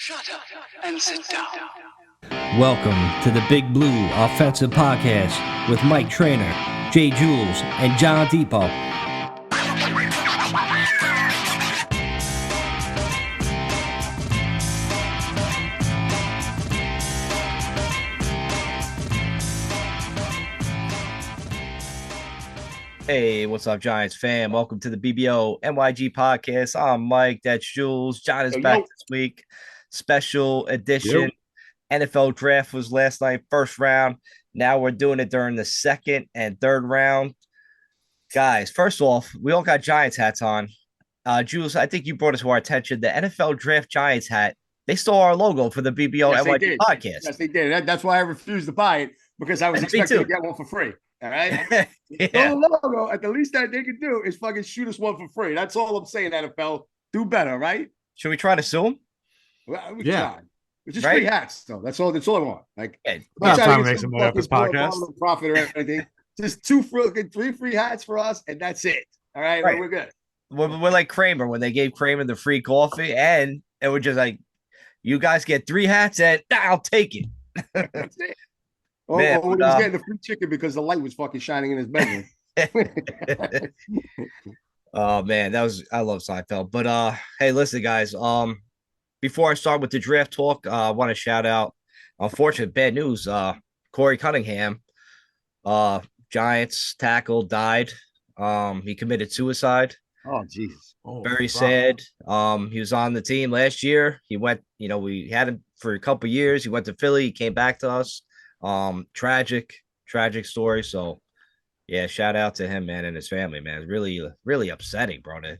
Shut up and sit down. Welcome to the Big Blue Offensive Podcast with Mike Trainer, Jay Jules, and John Depot. Hey, what's up, Giants fan? Welcome to the BBO NYG podcast. I'm Mike. That's Jules. John is back this week. Special edition. NFL draft was last night, first round. Now we're doing it during the second and third round. Guys, first off, we all got Giants hats on. Jules, I think you brought it to our attention. The NFL draft Giants hat, they stole our logo for the BBO NYG podcast. Yes, they did. That's why I refused to buy it, because I was expecting to get one for free. All right. No logo. At the least that they can do is fucking shoot us one for free. That's all I'm saying, NFL. Do better, right? Should we try to sue them? Well, it's just free hats, though. That's all I want. Like, not time to make some money off this podcast. Profit or anything. Just three free hats for us, and that's it. All right. We're good. We're like Kramer when they gave Kramer the free coffee, and it was just like, you guys get 3 hats, and I'll take it. That's it. Man, when he was getting the free chicken because the light was fucking shining in his bedroom. Oh man, I love Seinfeld. But hey, listen, guys. Before I start with the draft talk, I want to shout out, unfortunate bad news. Corey Cunningham, Giants tackle, died. He committed suicide. Oh, Jesus. Very sad. He was on the team last year. He went, we had him for a couple of years. He went to Philly. He came back to us. Tragic story. So yeah, shout out to him, man, and his family, man. It's really, really upsetting, bro. A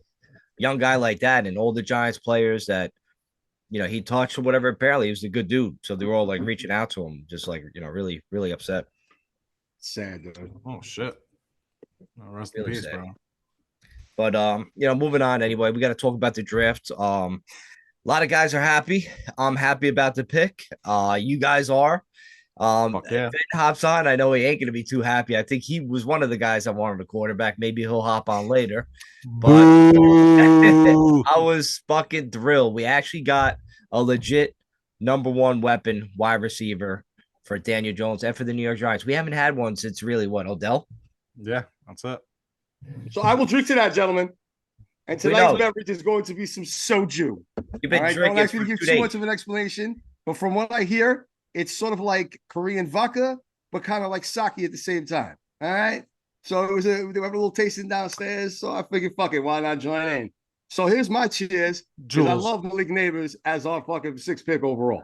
young guy like that, and all the Giants players that, he touched or whatever. Apparently he was a good dude. So they were all like reaching out to him, just like, really, really upset. Sad, dude. Oh shit. Rest in peace, bro. But moving on anyway, we got to talk about the draft. A lot of guys are happy. I'm happy about the pick. You guys are. Ben hops on. I know he ain't gonna be too happy. I think he was one of the guys I wanted a quarterback. Maybe he'll hop on later. But I was fucking thrilled. We actually got a legit number 1 weapon wide receiver for Daniel Jones and for the New York Giants. We haven't had one since really Odell? Yeah, that's it. So I will drink to that, gentlemen. And tonight's beverage is going to be some soju. You've been drinking. Don't ask me to give too much of an explanation, but from what I hear, it's sort of like Korean vodka, but kind of like sake at the same time. All right. So they were a little tasting downstairs. So I figured, fuck it, why not join in? So here's my cheers. Because I love Malik Neighbors as our fucking 6th pick overall.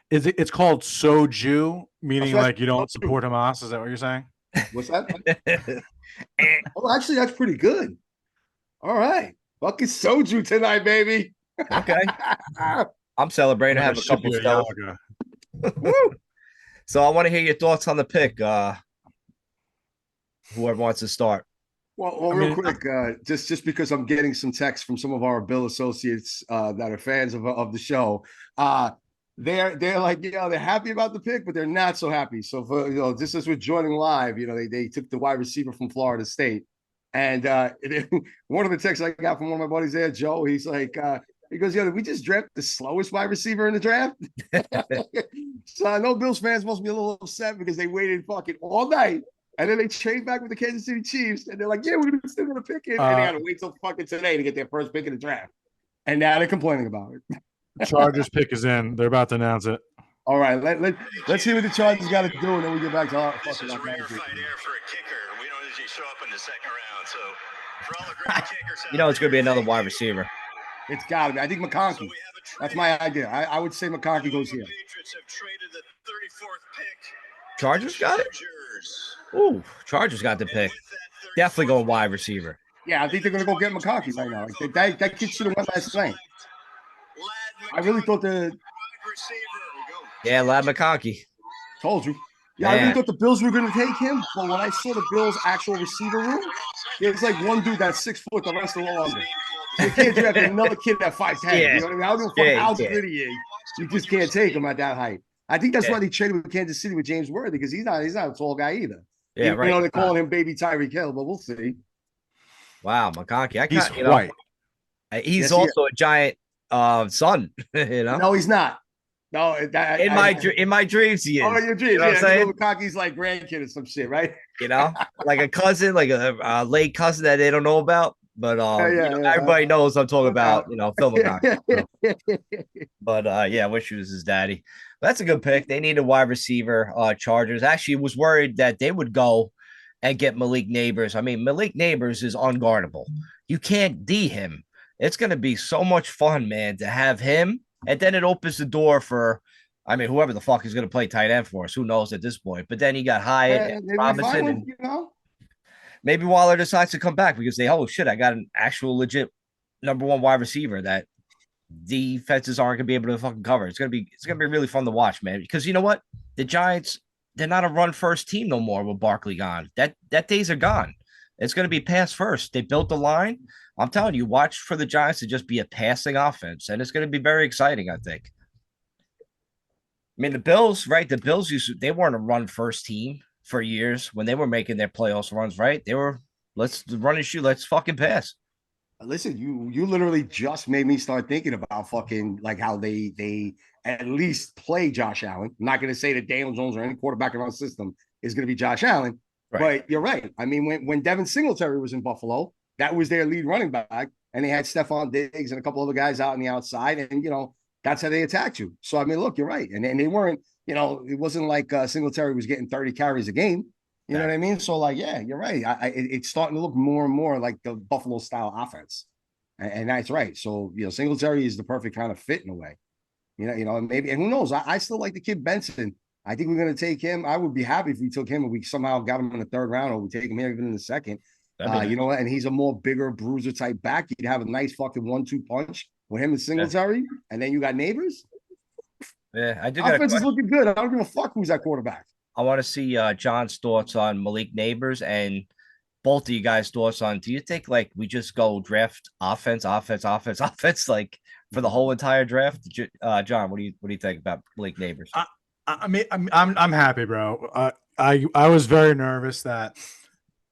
It's called soju, meaning like you don't support Hamas. Is that what you're saying? What's that? Oh, actually, that's pretty good. All right. Fucking soju tonight, baby. Okay. I'm celebrating. I have a couple of So I want to hear your thoughts on the pick. Whoever wants to start. Well, real quick, just because I'm getting some texts from some of our Bill associates that are fans of the show, they're like, they're happy about the pick, but they're not so happy. So for just as we're joining live, they took the wide receiver from Florida State, and one of the texts I got from one of my buddies there, Joe, he's like. He goes, did we just draft the slowest wide receiver in the draft? So I know Bills fans must be a little upset because they waited fucking all night. And then they trade back with the Kansas City Chiefs. And they're like, yeah, we're still going to pick it. And they got to wait till fucking today to get their first pick in the draft. And now they're complaining about it. Chargers pick is in. They're about to announce it. All right. Let's see what the Chargers got to do. And then we get back to our This is a rare fight here for a kicker. We don't usually show up in the second round. So for all the great kickers, it's going to be another wide receiver. It's got to be. I think McConkey. That's my idea. I would say McConkey goes here. Chargers got it? Ooh, Chargers got the pick. Definitely going wide receiver. Yeah, I think they're going to go get McConkey right now. That kid should have went last night. I really thought Lad McConkey. Told you. Yeah, I really thought the Bills were going to take him, but when I saw the Bills' actual receiver room, it's like one dude that's 6 foot, the rest are all under. You can't draft another kid at 5'10". You know what I mean? I don't give a fuck how good he is. You just can't take him at that height. I think that's why they traded with Kansas City with James Worthy, because he's not a tall guy either. Yeah, right. They're calling him Baby Tyreek Hill, but we'll see. Wow, McConkey. He's white. He's also a giant son. You know, No, he's not. No, in my dreams he is. Oh, your dreams. You know what I'm saying? Lukaku's like grandkid or some shit, right? You know, like a cousin, like a late cousin that they don't know about. But everybody knows I'm talking about. Film guy. So. But yeah, I wish he was his daddy. But that's a good pick. They need a wide receiver. Chargers actually was worried that they would go and get Malik Neighbors. I mean, Malik Neighbors is unguardable. You can't D him. It's going to be so much fun, man, to have him. And then it opens the door for, I mean, whoever the fuck is going to play tight end for us. Who knows at this point? But then you got Hyatt, and Robinson, and maybe Waller decides to come back because oh shit, I got an actual legit number one wide receiver that defenses aren't going to be able to fucking cover. It's gonna be really fun to watch, man. Because you know what, the Giants, they're not a run first team no more with Barkley gone. That days are gone. It's going to be pass first. They built the line. I'm telling you, watch for the Giants to just be a passing offense, and it's going to be very exciting, I think. I mean, the Bills, right? The Bills they weren't a run first team for years when they were making their playoffs runs, right? They were, let's run and shoot, let's fucking pass. Listen, you literally just made me start thinking about fucking like how they at least play Josh Allen. I'm not going to say that Daniel Jones or any quarterback in our system is going to be Josh Allen, right. But you're right. I mean, when Devin Singletary was in Buffalo, that was their lead running back, and they had Stephon Diggs and a couple other guys out on the outside, and that's how they attacked you. So I mean, look, you're right, and they weren't, it wasn't like Singletary was getting 30 carries a game. You know what I mean? So like, yeah, you're right. It's starting to look more and more like the Buffalo style offense, and that's right. So Singletary is the perfect kind of fit in a way. And maybe, and who knows? I still like the kid Benson. I think we're going to take him. I would be happy if we took him and we somehow got him in the third round, or we take him here even in the second. Nice. And he's a more bigger bruiser type back. You'd have a nice fucking 1-2 punch with him and Singletary, and then you got Neighbors. Yeah, I do. Offense is looking good. I don't give a fuck who's that quarterback. I want to see John's thoughts on Malik Neighbors and both of you guys' thoughts on. Do you think like we just go draft offense like for the whole entire draft? John, what do you think about Malik Neighbors? I mean, I'm happy, bro. I was very nervous that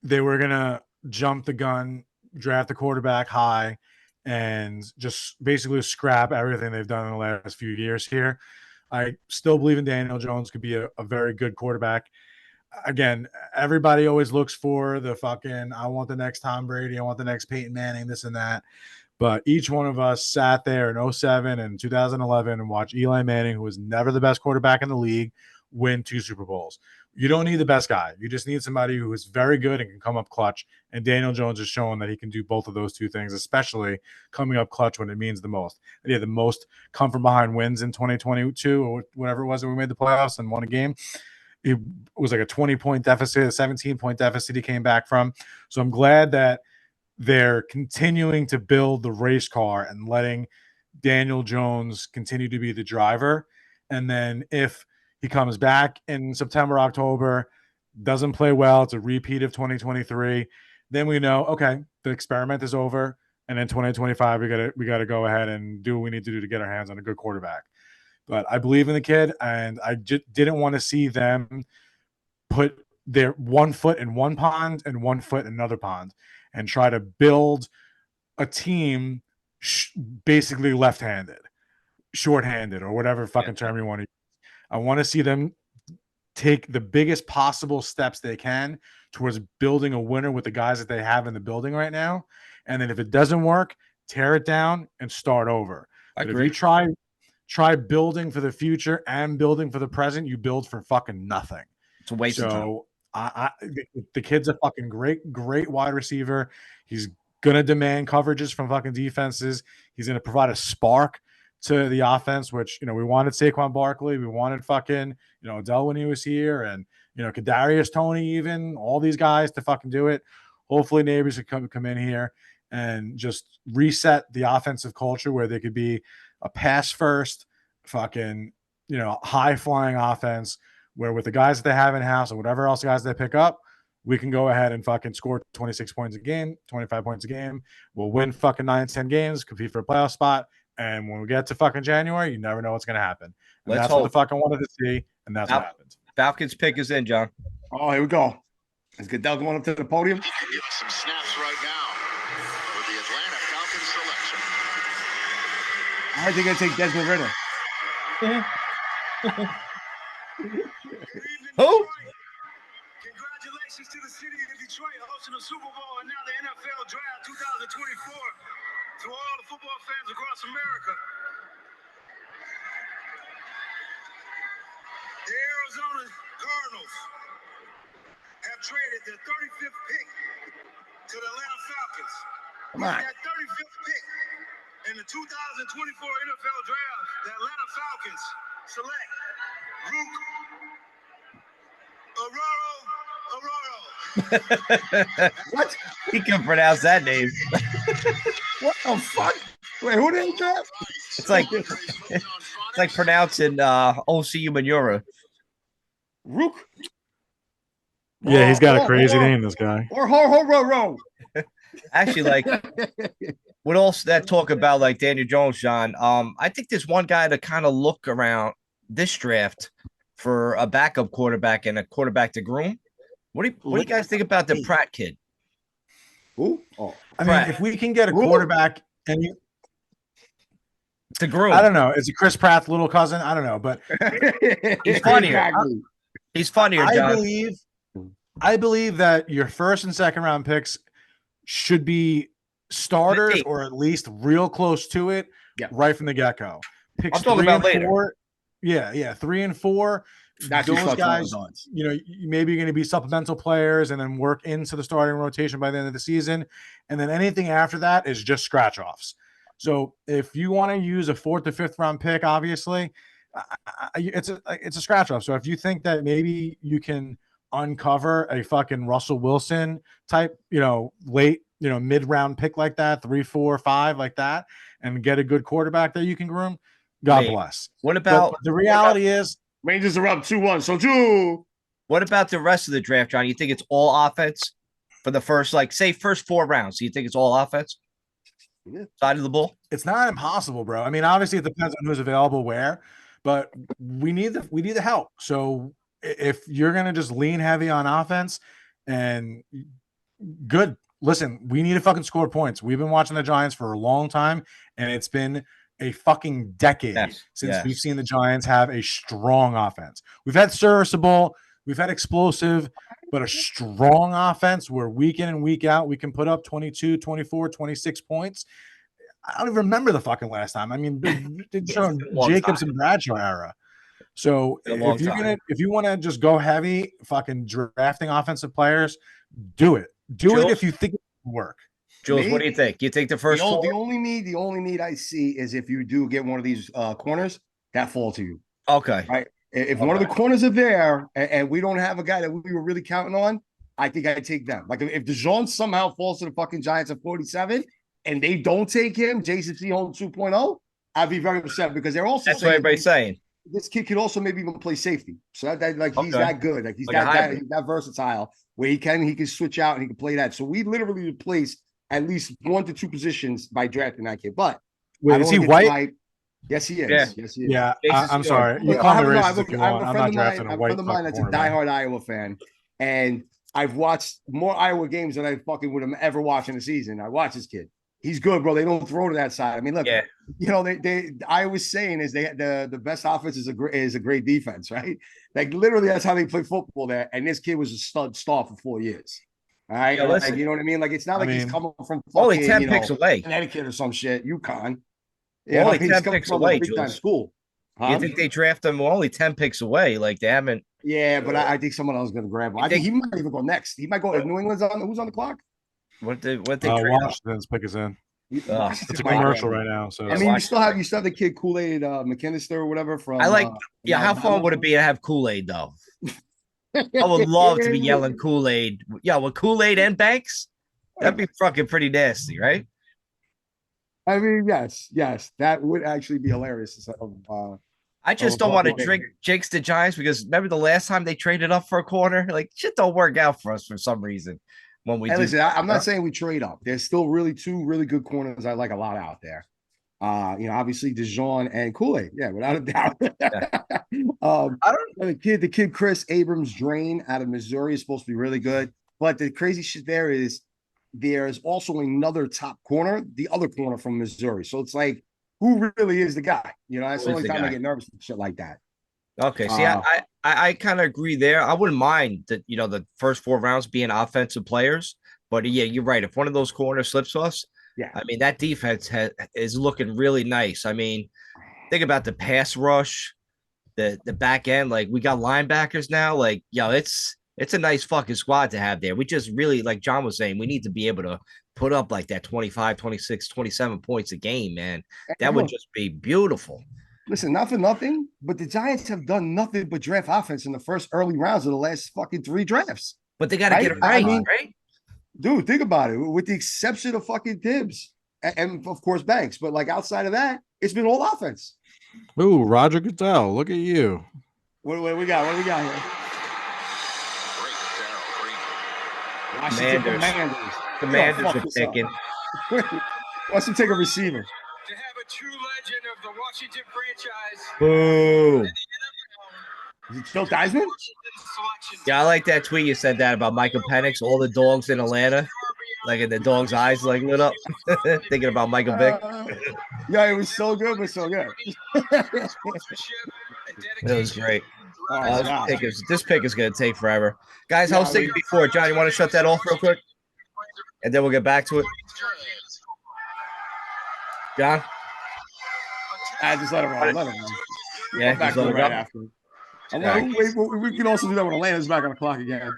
they were gonna jump the gun, draft the quarterback high, and just basically scrap everything they've done in the last few years here. I still believe in Daniel Jones could be a very good quarterback. Again, everybody always looks for the fucking, I want the next Tom Brady, I want the next Peyton Manning, this and that. But each one of us sat there in 2007 and 2011 and watched Eli Manning, who was never the best quarterback in the league, win 2 Super Bowls. You don't need the best guy. You just need somebody who is very good and can come up clutch. And Daniel Jones has shown that he can do both of those two things, especially coming up clutch when it means the most. And he had the most come from behind wins in 2022 or whatever it was that we made the playoffs and won a game. It was like a 20-point deficit, a 17-point deficit he came back from. So I'm glad that they're continuing to build the race car and letting Daniel Jones continue to be the driver. And then if he comes back in September, October, doesn't play well, it's a repeat of 2023, then we know, okay, the experiment is over. And in 2025, we gotta go ahead and do what we need to do to get our hands on a good quarterback. But I believe in the kid, and I just didn't want to see them put their one foot in one pond and one foot in another pond and try to build a team basically left-handed, short-handed, or whatever fucking term you want to use. I want to see them take the biggest possible steps they can towards building a winner with the guys that they have in the building right now. And then if it doesn't work, tear it down and start over. But if you try building for the future and building for the present, you build for fucking nothing. It's a waste of time. The kid's a fucking great wide receiver. He's gonna demand coverages from fucking defenses. He's gonna provide a spark to the offense, which we wanted Saquon Barkley, we wanted fucking Odell when he was here, and Kadarius Toney, even all these guys to fucking do it. Hopefully, Neighbors could come in here and just reset the offensive culture where they could be a pass first, fucking high flying offense, where with the guys that they have in house and whatever else guys they pick up, we can go ahead and fucking score 26 points a game, 25 points a game. We'll win fucking 9-10 games, compete for a playoff spot. And when we get to fucking January, you never know what's going to happen. And that's what the fuck I wanted to see. And that's what happened. Falcons pick is in, John. Oh, here we go. Is Goodell going up to the podium? He can give us some snaps right now with the Atlanta Falcons selection. I think I take Desmond Ritter. Who? Congratulations to the city of Detroit hosting the Super Bowl and now the NFL Draft 2024 to all the football fans across America. The Arizona Cardinals have traded their 35th pick to the Atlanta Falcons. Come on. That 35th pick in the 2024 NFL Draft, the Atlanta Falcons select Rook Aurora. What? He can pronounce that name. What the fuck? Wait, who did he draft? It's like pronouncing OCU Manura. Rook. Yeah, he's got a Oh, crazy oh, name, this guy. Or ho. Actually, like with all that talk about like Daniel Jones, John, I think there's one guy to kind of look around this draft for a backup quarterback and a quarterback to groom. What do you guys think about the Pratt kid? Who? Oh, I mean, if we can get a quarterback and to groom, I don't know, is it Chris Pratt's little cousin? I don't know, but he's funnier. Exactly. He's funnier, John. I believe that your first and second round picks should be starters or at least real close to it right from the get-go. Picks I'm talking about later. 4, yeah, 3 and 4. That's those guys, you know, maybe you're going to be supplemental players and then work into the starting rotation by the end of the season. And then anything after that is just scratch offs. So if you want to use a 4th or 5th round pick, obviously it's a scratch off. So if you think that maybe you can uncover a fucking Russell Wilson type, you know, late, you know, mid-round pick like that, 3, 4, 5 like that, and get a good quarterback that you can groom, God bless. What about the reality is Rangers are up 2-1. So 2. What about the rest of the draft, John? You think it's all offense for the first, like, say, first 4 rounds? So you think it's all offense? Yeah. Side of the ball? It's not impossible, bro. I mean, obviously it depends on who's available where, but we need the help. So if you're gonna just lean heavy on offense, and good, listen, we need to fucking score points. We've been watching the Giants for a long time, and it's been a fucking decade since we've seen the Giants have a strong offense. We've had serviceable, we've had explosive, but a strong offense where week in and week out we can put up 22, 24, 26 points. I don't even remember the fucking last time. I mean, Jacobs and Bradshaw era. So if you want to just go heavy fucking drafting offensive players, do it. Do it if you think it will work. Jules, what do you think? You think the first the only need I see is if you do get one of these corners that fall to you. Okay. Right. If one of the corners are there and we don't have a guy that we were really counting on, I think I'd take them. Like if DeJean somehow falls to the fucking Giants at 47 and they don't take him, Jason Sehorn 2.0, I'd be very upset because they're also that's what everybody's saying. This kid could also maybe even play safety. So that like he's that good. Like he's that versatile where he can switch out and he can play that. So we literally replaced at least 1 to 2 positions by drafting that kid. But wait, is he white? Yes, he is. Yeah. Yes, he is. Yeah, I'm sorry. You call me racist if you want. I'm not drafting a white. A friend of mine that's a diehard Iowa fan, and I've watched more Iowa games than I fucking would have ever watched in a season. I watch this kid. He's good, bro. They don't throw to that side. I mean, look, you know, I was saying is the best offense is a great defense, right? Like literally, that's how they play football there. And this kid was a star for 4 years. All right, like, you know what I mean? Like it's not like he's coming from only 10 picks away, Connecticut or some shit, UConn. Yeah, only 10 picks away. Big time school. You think they draft them only 10 picks away? Like they haven't. Yeah, but I think someone else is going to grab him. I think he might even go next. He might go. If New England's on, who's on the clock? What they Washington's pick is in. It's a commercial right now. So I mean, you still have the kid Kool-Aid McKinnister or whatever from. I like. How fun would it be to have Kool-Aid though? I would love to be yelling Kool-Aid. Yeah, with Kool-Aid and Banks, that'd be fucking pretty nasty, right? I mean, yes, that would actually be hilarious. I just don't want to drink Jake's the Giants because remember the last time they traded up for a corner? Like shit don't work out for us for some reason when we do. Listen, I'm not saying we trade up. There's still really 2 really good corners I like a lot out there. You know, obviously DeJean and Kool-Aid, without a doubt. The kid Chris Abrams-Drain out of Missouri is supposed to be really good. But the crazy shit there is there's also another top corner, the other corner from Missouri. So it's like who really is the guy. You know, that's Who the is only the time I guy? get nervous and shit like that. Okay, see, Uh, I kind of agree there. I wouldn't mind that the first 4 rounds being offensive players, but yeah, you're right. If one of those corners slips us, yeah. I mean that defense is looking really nice. I mean, think about the pass rush, the back end. Like we got linebackers now. Like it's a nice fucking squad to have there. We just really, like John was saying, we need to be able to put up like that 25, 26, 27 points a game, man. That And would look, just be beautiful. listen, not for nothing, but the Giants have done nothing but draft offense in the first early rounds of the last fucking 3 drafts. But they got to Right? get it I right, mean, right? Dude, think about it. With the exception of fucking Tibbs and of course Banks, but like outside of that, it's been all offense. Ooh, Roger Goodell, look at you. What do we got? What do we got here? Washington Commanders fuck are this up. picking. Wants to take a receiver. To have a true legend of the Washington franchise. Boo. Is it Phil Theismann? Yeah, I like that tweet you said that about Michael Penix. All the dogs in Atlanta, like in the dog's eyes, like lit up, thinking about Michael Vick. Yeah, it was so good, but so good. It was great. This pick is going to take forever. Guys, I was thinking before, John, you want to shut that off real quick? And then we'll get back to it. John? I just let him run. Let him run. Yeah, Back to it right after. We can also do that when Atlanta's back on the clock again.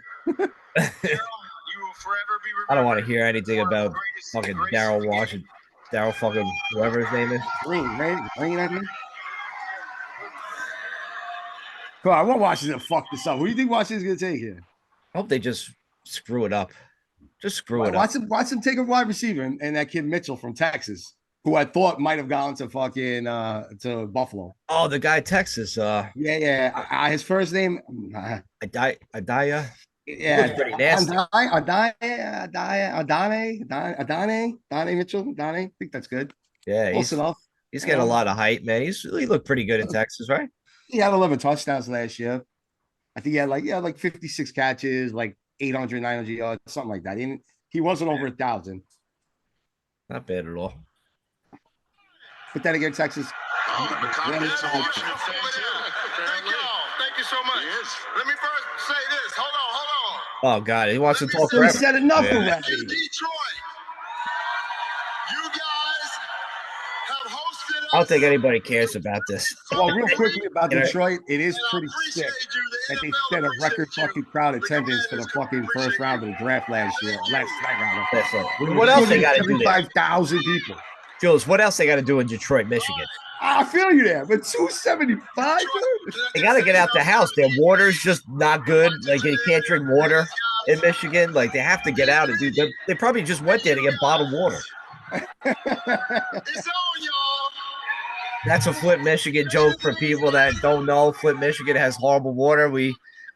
I don't want to hear anything about fucking Daryl Washington. Daryl fucking whoever his name is. Green, right? Green, I think. Come on, I want Washington to fuck this up. Who do you think Washington's going to take here? I hope they just screw it up. Just screw it up. Watch him take a wide receiver and that kid Mitchell from Texas, who I thought might have gone to fucking to Buffalo. Oh, the guy Texas. Yeah. His first name, Adaya. Yeah, Looks pretty nasty. Adane Mitchell. Adane, I think that's good. Yeah, Close enough. He's getting a lot of hype, man. He looked pretty good in Texas, right? He had 11 touchdowns last year. I think he had like 56 catches, like 800, 900 yards, something like that. He wasn't over 1,000. Not bad at all. But then again, Texas. Thank you so much. Let me first say this. Hold on. Oh God, he wants to talk He forever. said enough already. In Detroit, you guys have hosted us. I don't think anybody cares about this. Well, real quickly about Detroit, it is pretty sick that they set a record fucking crowd attendance for the fucking first round of the draft last round. What else they got to do there? 75,000 people. Jules, what else they got to do in Detroit, Michigan? I feel you there, but 275, dude. They got to get out the house. Their water's just not good. Like they can't drink water in Michigan. Like they have to get out and do. They probably just went there to get bottled water. It's on, y'all. That's a Flint, Michigan joke for people that don't know. Flint, Michigan has horrible water. We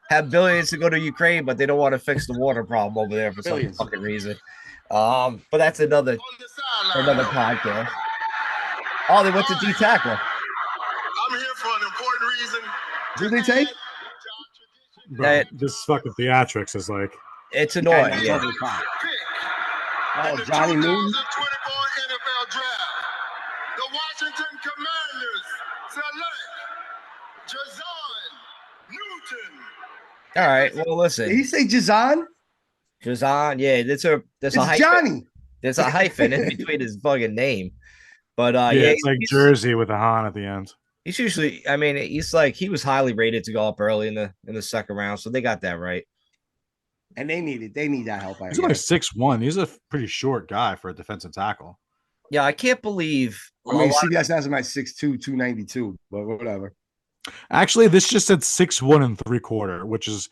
have billions to go to Ukraine, but they don't want to fix the water problem over there for some fucking reason. But that's another podcast. Oh, they went to D tackle. I'm here for an important reason. Who they take? Bro, this fucking theatrics is like. It's annoying. Yeah. Oh, Johnny Newton. 2024 NFL Draft. The Washington Commanders select Jazan Newton. All right. Well, listen. Did he say Jazan? Jazan. Yeah, there's a hyphen. Johnny. There's a hyphen in between his fucking name. But it's like Jersey with a Han at the end. He's usually, I mean, he was highly rated to go up early in the second round, so they got that right. And they need that help. He's only 6'1". He's a pretty short guy for a defensive tackle. Yeah, I can't believe. I mean, CBS has him at 6'2", 292, but whatever. Actually, this just said 6'1 3/4, which is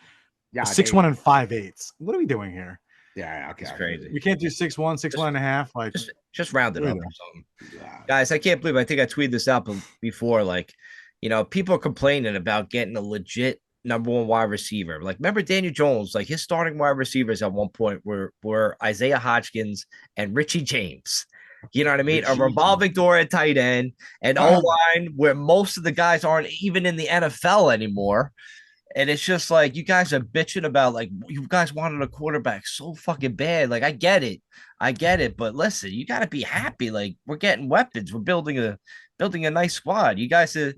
6'1 and 5/8. What are we doing here? Yeah, okay. It's crazy. We can't do 6'1", 6'1 and a half. Like just round it up or something. Yeah. Guys, I can't believe I think I tweeted this out before. Like, people are complaining about getting a legit number one wide receiver. Like, remember Daniel Jones? Like his starting wide receivers at one point were Isaiah Hodgkins and Richie James. You know what I mean? A revolving door at tight end, and O-line where most of the guys aren't even in the NFL anymore. And it's just like you guys are bitching about like you guys wanted a quarterback so fucking bad. Like I get it, but listen, you got to be happy. Like we're getting weapons, we're building building a nice squad. You guys are,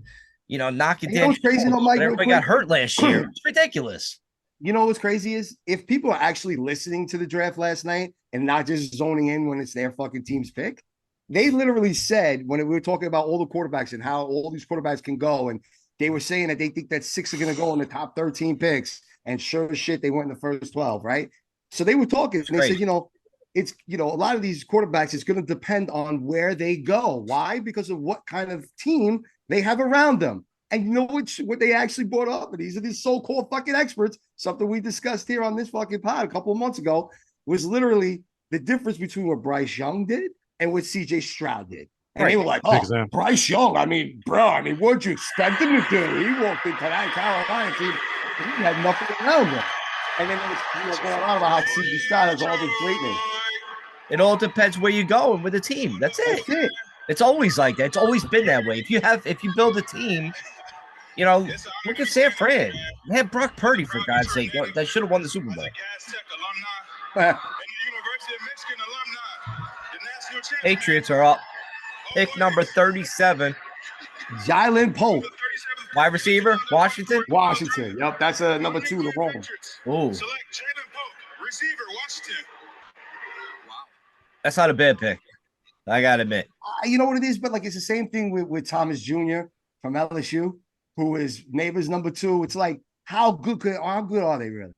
knocking And you know down what's crazy though, but Mike, real everybody got quick? hurt last year. It's ridiculous. You know what's crazy is if people are actually listening to the draft last night and not just zoning in when it's their fucking team's pick, they literally said when we were talking about all the quarterbacks and how all these quarterbacks can go, and they were saying that they think that 6 are going to go in the top 13 picks, and sure as shit, they went in the first 12, right? So they were talking and they said, it's, a lot of these quarterbacks, it's going to depend on where they go. Why? Because of what kind of team they have around them. And you know what they actually brought up? And these are these so-called fucking experts, something we discussed here on this fucking pod a couple of months ago, was literally the difference between what Bryce Young did and what CJ Stroud did. And they were like, Bryce Young, what'd you expect him to do? He walked into that Carolina team, he had nothing around him. And then it was going on about how CJ Stroud has all this greatness. It all depends where you go and with the team. That's it. It's always like that. It's always been that way. If you build a team, look at San Fran. They had Brock Purdy, for God's sake. They should have won the Super Bowl. Patriots are up. Pick number 37. Jalen Pope. Wide receiver, Washington. Yep, that's number 2 in the roll. Oh. Select Jalen Pope, receiver, Washington. Wow. That's not a bad pick. I gotta admit. You know what it is, but it's the same thing with Thomas Jr. from LSU, who is Neighbors number 2. It's like, how good are they really?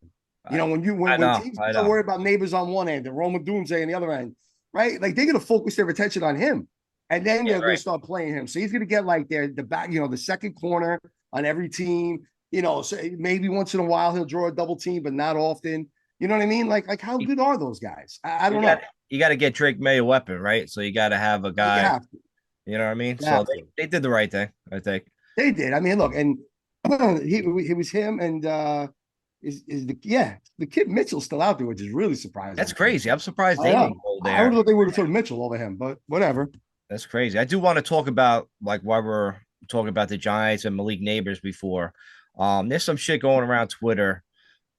When teams are worried about Neighbors on one end and Roma Doomsday on the other end, right? Like they're gonna focus their attention on him, and then they're gonna start playing him. So he's gonna get like the back, the second corner on every team. So maybe once in a while he'll draw a double team, but not often. You know what I mean? Like how good are those guys? I don't know. You got to get Drake May a weapon, right? So you got to have a guy. You know what I mean? So they did the right thing, I think. They did. I mean, look, and it was him and the kid Mitchell's still out there, which is really surprising. That's crazy. I'm surprised they didn't go there. I would have thought they would have took Mitchell over him, but whatever. That's crazy. I do want to talk about why we're talking about the Giants and Malik Neighbors before. There's some shit going around Twitter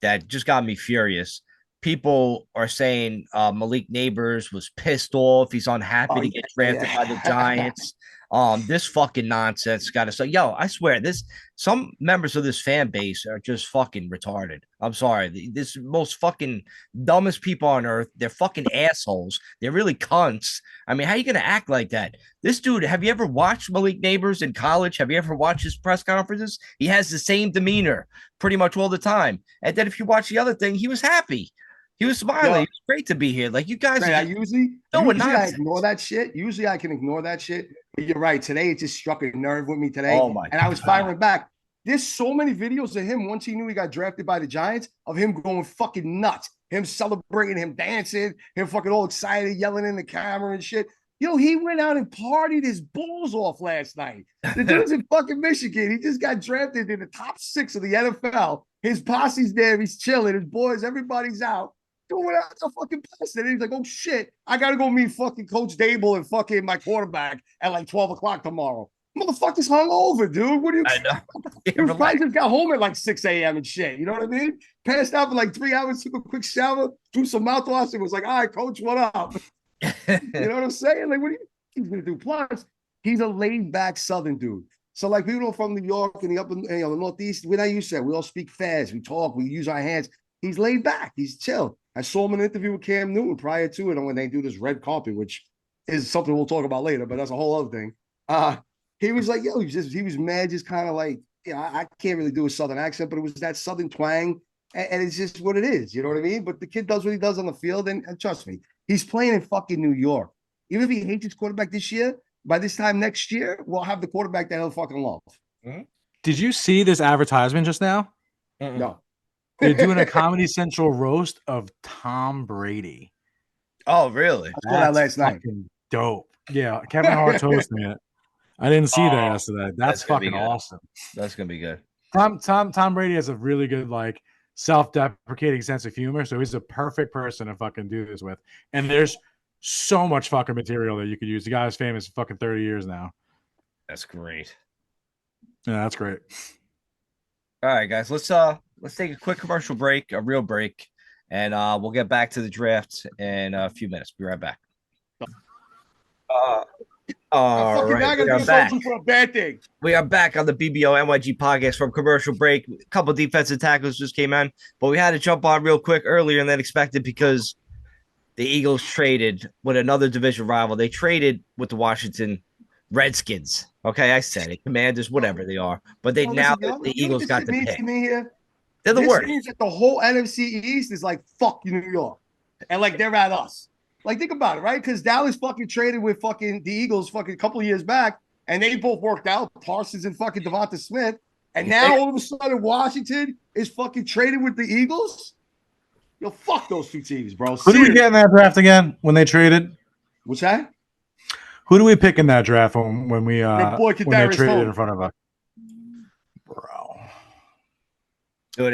that just got me furious. People are saying Malik Neighbors was pissed off. He's unhappy to get drafted by the Giants. This fucking nonsense got to say, I swear some members of this fan base are just fucking retarded. I'm sorry. This most fucking dumbest people on earth. They're fucking assholes. They're really cunts. I mean, how are you going to act like that? This dude, have you ever watched Malik Neighbors in college? Have you ever watched his press conferences? He has the same demeanor pretty much all the time. And then if you watch the other thing, he was happy. He was smiling. It was great to be here. Like you guys, I usually I ignore that shit. Usually I can ignore that shit. But you're right. Today it just struck a nerve with me today. Oh my and I was firing back. There's so many videos of him once he knew he got drafted by the Giants of him going fucking nuts, him celebrating, him dancing, him fucking all excited, yelling in the camera and shit. He went out and partied his balls off last night. The dude's in fucking Michigan. He just got drafted in the top 6 of the NFL. His posse's there. He's chilling. His boys, everybody's out. Doing out the fucking pass. And he's like, oh shit, I gotta go meet fucking Coach Dable and fucking my quarterback at like 12 o'clock tomorrow. Motherfucker's hungover, dude. What do you? I know. He probably just got home at like 6 a.m. and shit. You know what I mean? Passed out for like 3 hours, took a quick shower, threw some mouthwash, and was like, all right, coach, what up? You know what I'm saying? Like, what do you think he's gonna do? Plus, he's a laid-back Southern dude. So, like, people from New York and the Northeast, we're not used to that. We all speak fast. We talk. We use our hands. He's laid back. He's chill. I saw him in an interview with Cam Newton prior to it, and when they do this red carpet, which is something we'll talk about later, but that's a whole other thing. He was like, he was mad, just kind of like, I can't really do a Southern accent, but it was that Southern twang, and it's just what it is. You know what I mean? But the kid does what he does on the field, and trust me, he's playing in fucking New York. Even if he hates his quarterback this year, by this time next year, we'll have the quarterback that he'll fucking love. Mm-hmm. Did you see this advertisement just now? No. They're doing a Comedy Central roast of Tom Brady. Oh, really? I saw that last night. Dope. Yeah, Kevin Hart's hosting it. I didn't see that yesterday. That's fucking awesome. That's gonna be good. Tom Brady has a really good, like, self-deprecating sense of humor, so he's a perfect person to fucking do this with. And there's so much fucking material that you could use. The guy's famous for fucking 30 years now. That's great. Yeah, that's great. All right, guys, let's take a quick commercial break, a real break, and we'll get back to the draft in a few minutes. Be right back. All Now I right, we gotta are get back. sold for a bad thing. We are back on the BBO NYG podcast from commercial break. A couple defensive tackles just came in, but we had to jump on real quick earlier than expected because the Eagles traded with another division rival. They traded with the Washington Redskins. Okay, I said it. Commanders, whatever they are. But they Listen, the you know what Eagles this got shit the means pick. to me here? They're the This worst. means that the whole NFC East is like, fuck New York. And like they're at us. Like, think about it, right? Because Dallas fucking traded with fucking the Eagles fucking a couple of years back, and they both worked out, Parsons and fucking Devonta Smith. And now all of a sudden Washington is fucking traded with the Eagles. Yo, fuck those two teams, bro. Who did we get in that draft again when they traded? What's that? Who do we pick in that draft when we Your boy when they Kadarius traded Toney. in front of us? Bro. Dude,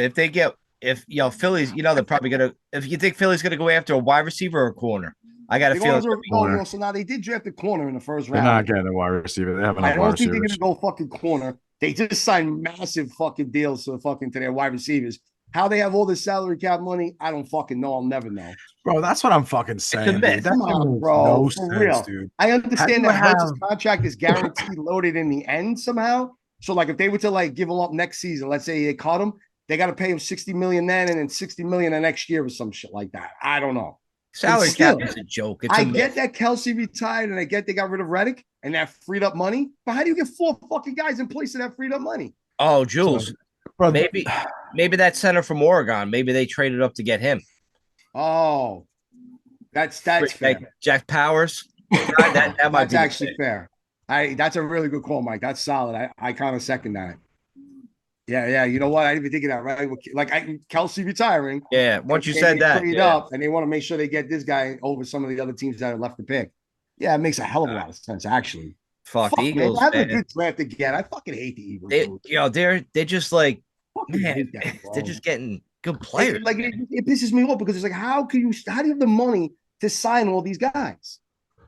if Philly's, they're probably gonna. If you think Philly's gonna go after a wide receiver or a corner, I got a feeling. No, so now they did draft a corner in the first They're round. not getting a wide receiver. They have enough I don't wide think they're receivers. gonna go fucking corner. They just signed massive fucking deals to their wide receivers. How they have all this salary cap money, I don't fucking know. I'll never know. Bro, that's what I'm fucking saying, myth. dude. That Come on, makes bro, no for sense, real. dude. I How understand do that you Hurts' have- contract is guaranteed loaded in the end somehow. So, like, if they were to like give him up next season, let's say they cut him, they got to pay him $60 million then, and then $60 million the next year or some shit like that. I don't know. Salary Still, cap is a joke. It's I a get myth. that Kelsey retired, and I get they got rid of Reddick, and that freed up money. But how do you get 4 fucking guys in place of that freed up money? Oh, Jules, Bro, maybe that center from Oregon. Maybe they traded up to get him. Oh, that's fair. Like Jack Powers. That might That's be actually fair. That's a really good call, Mike. That's solid. I kind of second that. Yeah. You know what? I didn't even think of that. Right? Like Kelsey retiring. Yeah. Once you and said they that, trade up, and they want to make sure they get this guy over some of the other teams that are left to pick. Yeah, it makes a hell of a lot of sense, actually. fuck the Man, Eagles. having a Man. good draft again. I fucking hate the Eagles. They're just like, Fucking man, hate that, bro. they're just getting good players. Like it pisses me off because it's like, how do you have the money to sign all these guys?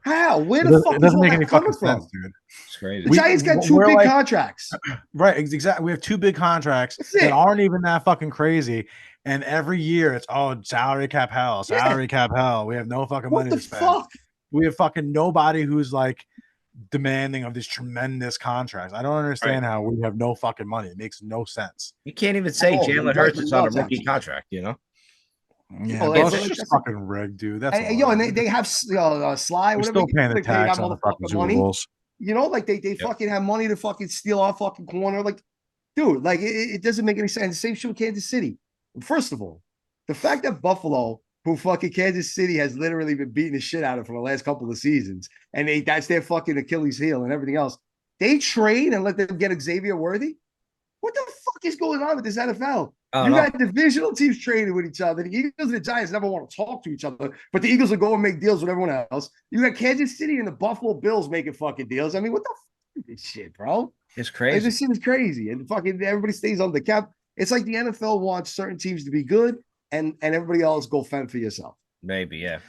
How? Where the fuck it is doesn't all make that any coming fucking from? sense, dude. It's crazy. The Giants got 2 we're big like- contracts. Right, exactly. We have 2 big contracts That's it. that aren't even that fucking crazy. And every year it's salary cap hell, salary cap hell. We have no fucking What money the to spend. fuck? We have fucking nobody who's like demanding of these tremendous contracts. I don't understand how we have no fucking money. It makes no sense. You can't even say Oh, Jalen you Hurts guys is are on a nuts, rookie actually. contract. Yeah, Oh, bro, it's it's like- just fucking rigged, dude. That's all and it is. they have Sly. We're Whatever still paying the they pay that tax on the fucking motherfucker Super money. Bowls. You know, like they fucking have money to fucking steal our fucking corner. Like, dude, like it doesn't make any sense. Same shit with Kansas City. First of all, the fact that Buffalo, who fucking Kansas City has literally been beating the shit out of for the last couple of seasons, and that's their fucking Achilles heel and everything else. They trade and let them get Xavier Worthy. What the fuck is going on with this NFL? You got divisional teams trading with each other. The Eagles and the Giants never want to talk to each other, but the Eagles will go and make deals with everyone else. You got Kansas City and the Buffalo Bills making fucking deals. I mean, what the fuck is this shit, bro? It's Like, crazy. this shit is crazy. And fucking everybody stays on the cap. It's like the NFL wants certain teams to be good and everybody else go fend for yourself. Maybe, yeah.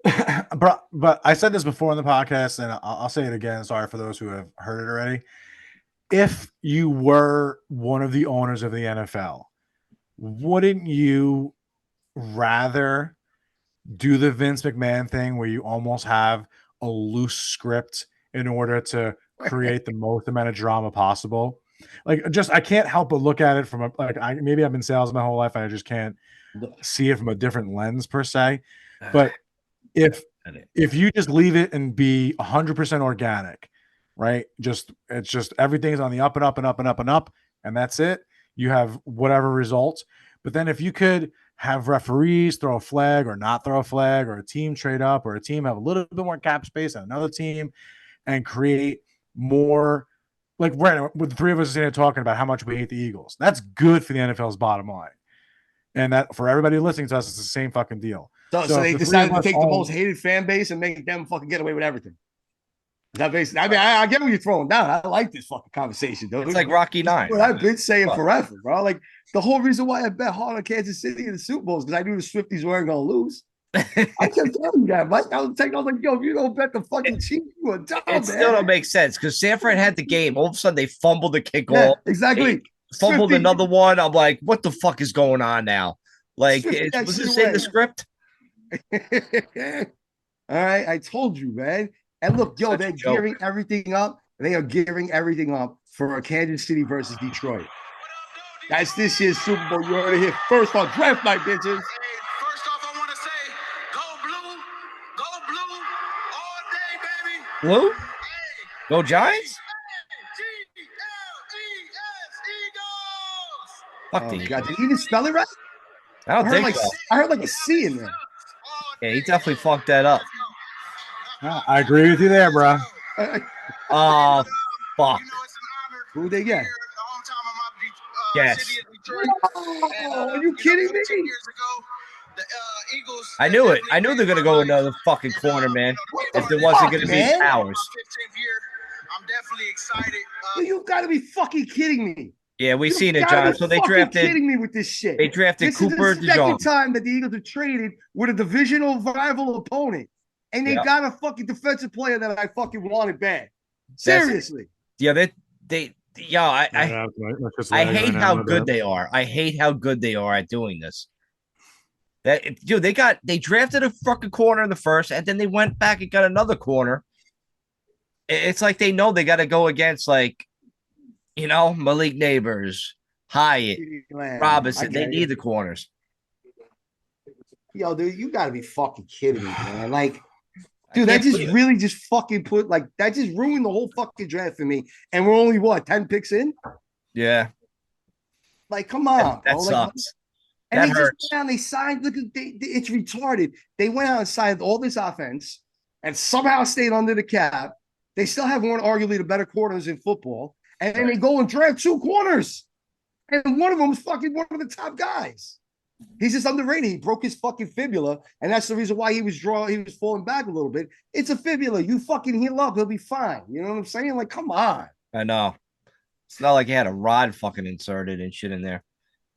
But I said this before in the podcast, and I'll say it again. Sorry for those who have heard it already. If you were one of the owners of the NFL, wouldn't you rather do the Vince McMahon thing where you almost have a loose script in order to create the most amount of drama possible? Like, I can't help but look at it from maybe I've been sales my whole life and I just can't see it from a different lens per se. But if you just leave it and be 100% organic, right? It's just everything's on the up and up and up and up and up, and that's it. You have whatever results. But then if you could have referees throw a flag or not throw a flag, or a team trade up, or a team have a little bit more cap space than another team, and create more, like right with the 3 of us sitting here talking about how much we hate the Eagles. That's good for the NFL's bottom line. And that for everybody listening to us, it's the same fucking deal. So they if the decided three to of take us the own- most hated fan base and make them fucking get away with everything. Is that basically? I mean, I get what you're throwing down. I like this fucking conversation, dude. It's like Rocky 9. What I've been saying forever, bro. Like the whole reason why I bet hard on Kansas City in the Super Bowl is because I knew the Swifties weren't gonna lose. I kept telling you that, Mike. I was like, yo, if you don't bet the fucking Chiefs, you a dumb man. It still don't make sense because Sanford had the game. All of a sudden, they fumbled the kickoff. Yeah, exactly. Fumbled Swifty. another one. I'm like, what the fuck is going on now? Like, Swifty that was shit this in away. the script? All right, I told you, man. And look, yo, Such a they're joke. gearing everything up. They are gearing everything up for a Kansas City versus Detroit. That's this year's Super Bowl. You heard it here first on draft night, bitches. Hey, first off, I want to say, go blue all day, baby. Blue? Hey, Go Giants? G-L-E-S, Eagles. Fuck Oh, the God. Eagles. Did he even spell it right? I don't think like so. I heard like a C in there. Yeah, he definitely fucked that up. Yeah, I agree with you there, bro. Oh, fuck. You know, it's an honor. Who'd they get? Here, the hometown of my Yes. city of Detroit. Oh, are you kidding me? 15 years ago, the Eagles. I knew it. I knew they're gonna go another fucking corner, man. If there wasn't gonna be man? Powers. 15th year. I'm definitely excited. You gotta be fucking kidding me. Yeah, we You seen it, gotta John. be So they fucking drafted. kidding me with this shit. They drafted This Cooper is the second DeJong. time that the Eagles have traded with a divisional rival opponent, and they Yeah. got a fucking defensive player that I fucking wanted bad. That's- Seriously. Yeah, I hate how good they are. I hate how good they are at doing this. Dude, they drafted a fucking corner in the first, and then they went back and got another corner. It's like they know they got to go against Malik Neighbors, Hyatt, Robinson. They need the corners. Yo, dude, you gotta be fucking kidding me, man. Like, dude, that just really just fucking that just ruined the whole fucking draft for me. And we're only 10 picks in? Yeah. Like, come on, That bro. sucks. And That they hurts. just went out and they signed. Look, it's retarded. They went out and signed all this offense and somehow stayed under the cap. They still have one, arguably the better corners in football. And then they go and draft 2 corners. And one of them is fucking one of the top guys. He's just underrated. He broke his fucking fibula, and that's the reason why he was falling back a little bit. It's a fibula. You fucking heal up, he'll be fine. You know what I'm saying? Like, come on. I know. It's not like he had a rod fucking inserted and shit in there.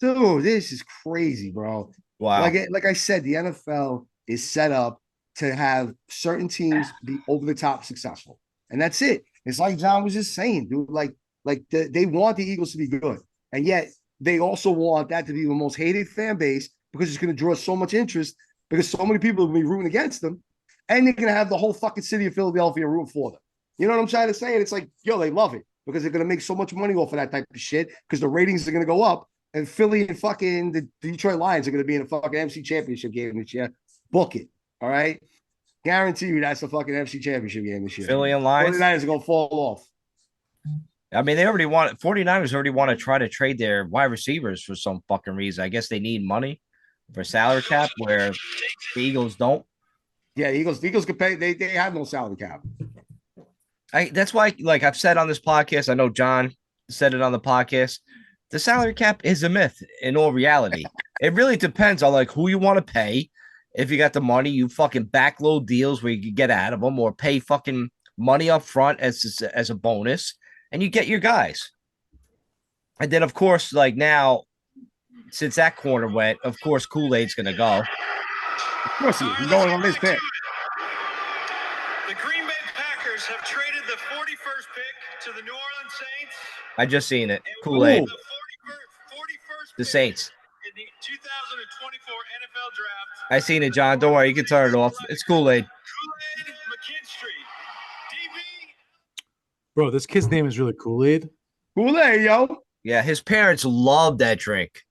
Dude, this is crazy, bro. Wow. Like I said, the NFL is set up to have certain teams be over the top successful. And that's it. It's like John was just saying, dude. They want the Eagles to be good. And yet they also want that to be the most hated fan base because it's going to draw so much interest because so many people will be rooting against them. And they're going to have the whole fucking city of Philadelphia rooting for them. You know what I'm trying to say? And it's like, yo, they love it because they're going to make so much money off of that type of shit because the ratings are going to go up. And Philly and fucking the Detroit Lions are going to be in a fucking NFC Championship game this year. Book it. All right? Guarantee you that's the fucking NFC Championship game this year. Philly and Lions. 49ers are going to fall off. I mean, 49ers already want to try to trade their wide receivers for some fucking reason. I guess they need money for salary cap where the Eagles don't. Yeah, the Eagles could pay. They have no salary cap. That's why, like I've said on this podcast, I know John said it on the podcast. The salary cap is a myth in all reality. It really depends on like who you want to pay. If you got the money, you fucking backload deals where you can get out of them or pay fucking money up front as a bonus, and you get your guys. And then, of course, like now, since that corner went, of course, Kool-Aid's going to go. Of course he's going on this pick. The Green Bay Packers have traded the 41st pick to the New Orleans Saints. I just seen it. Kool-Aid. The 41st The pick Saints. in the 2024 NFL Draft. I seen it, John. Don't worry. You can turn it off. It's Kool-Aid. Kool-Aid McKinstry. DB. Bro, this kid's name is really Kool-Aid. Kool-Aid, yo. Yeah, his parents love that drink.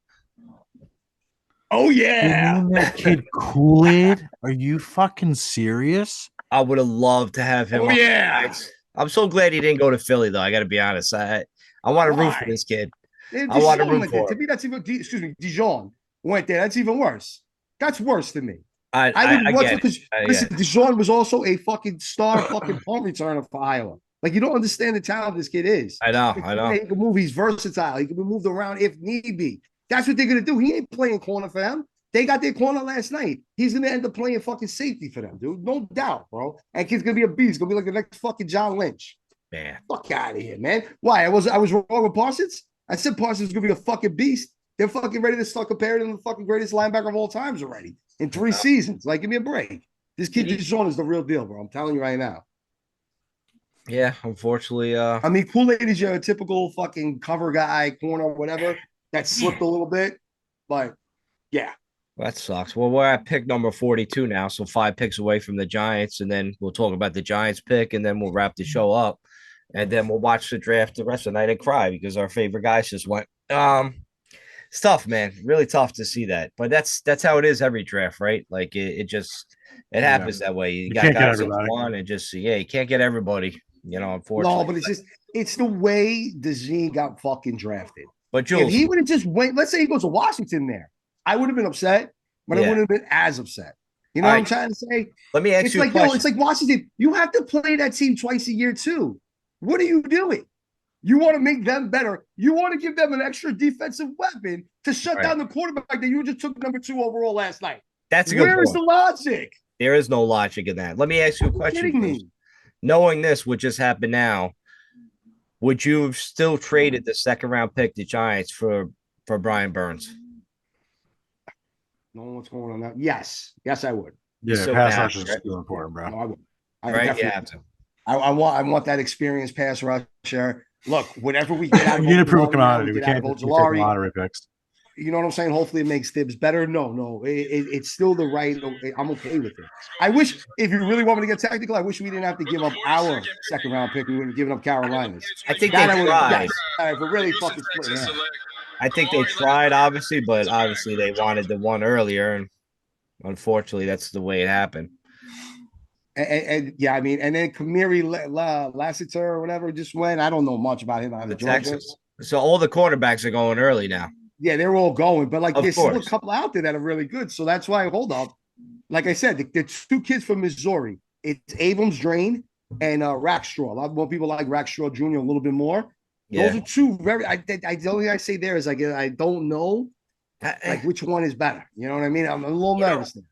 Oh, yeah. Name that kid Kool-Aid? Are you fucking serious? I would have loved to have him. Oh, yeah. I'm so glad he didn't go to Philly, though. I got to be honest. I want to root for this kid. I want to root for him. To me, that's even, Dijon went there. That's even worse. That's worse than me. I would get it. because listen, Dijon was also a fucking star fucking punt returner for Iowa. Like, you don't understand the talent this kid is. I know. He can move. He's versatile. He can be moved around if need be. That's what they're going to do. He ain't playing corner for them. They got their corner last night. He's going to end up playing fucking safety for them, dude. No doubt, bro. And kid's going to be a beast. He's going to be like the next fucking John Lynch. Man. Fuck out of here, man. Why? I was wrong with Parsons? I said Parsons was going to be a fucking beast. They're fucking ready to start comparing him to the fucking greatest linebacker of all times already in 3 seasons. Like, give me a break. This kid Dijon is the real deal, bro. I'm telling you right now. Yeah, unfortunately. I mean, Kool-Aid is your typical fucking cover guy, corner, whatever, that slipped a little bit. But, yeah. That sucks. Well, we're at pick number 42 now, so 5 picks away from the Giants, and then we'll talk about the Giants pick, and then we'll wrap the show up, and then we'll watch the draft the rest of the night and cry because our favorite guys just went. It's tough, man. Really tough to see that, but that's how it is every draft, right? Like it just it happens that way. You got can't get guys that everybody. want and just you can't get everybody. Unfortunately. No, but it's the way DeZine got fucking drafted. But If Jules, he would have just went, let's say he goes to Washington there, I would have been upset, but I Yeah. wouldn't have been as upset. You know All what I'm right. trying to say? let me ask It's you a like, question. it's like Washington. You have to play that team twice a year too. What are you doing? You want to make them better. You want to give them an extra defensive weapon to shut Right. down the quarterback that you just took number 2 overall last night. That's a good Where is point. the logic? There is no logic in that. Let me ask you a Are you question. kidding Jules. me? Knowing this, what just happened now, would you have still traded the second round pick, the Giants, for Brian Burns? No, what's going on now? Yes, I would. Yeah, still pass have rush to, is right? still important, bro. No, I would. I Right? You definitely have to. I want that experienced pass rusher. Look, whatever we get out of You need to prove a Ojulari, commodity. we We get out can't of just take Ojulari, lottery picks. you know what I'm saying? Hopefully it makes Thibs better. No, it's still the right. I'm okay with it. I wish, if you really want me to get technical, I wish we didn't have to give up our second round pick. We would have given up Carolina's. I think That they I would have. tried. Yes, if we're really fucking splitting hairs. I think they tried, obviously, but obviously they wanted the one earlier, and unfortunately, that's the way it happened. And yeah, I mean, and then Kamiri Lassiter or whatever just went. I don't know much about him out of The Georgia. Texans. So all the quarterbacks are going early now. Yeah, they're all going, but like Of there's still a course. couple out there that are really good. So that's why, hold up. Like I said, the 2 kids from Missouri. It's Abrams Drain and Rackstraw. A lot more people like Rackstraw Jr. a little bit more. Yeah. Those are 2 very. The only thing I say there is like I don't know like which one is better. You know what I mean? I'm a little nervous there.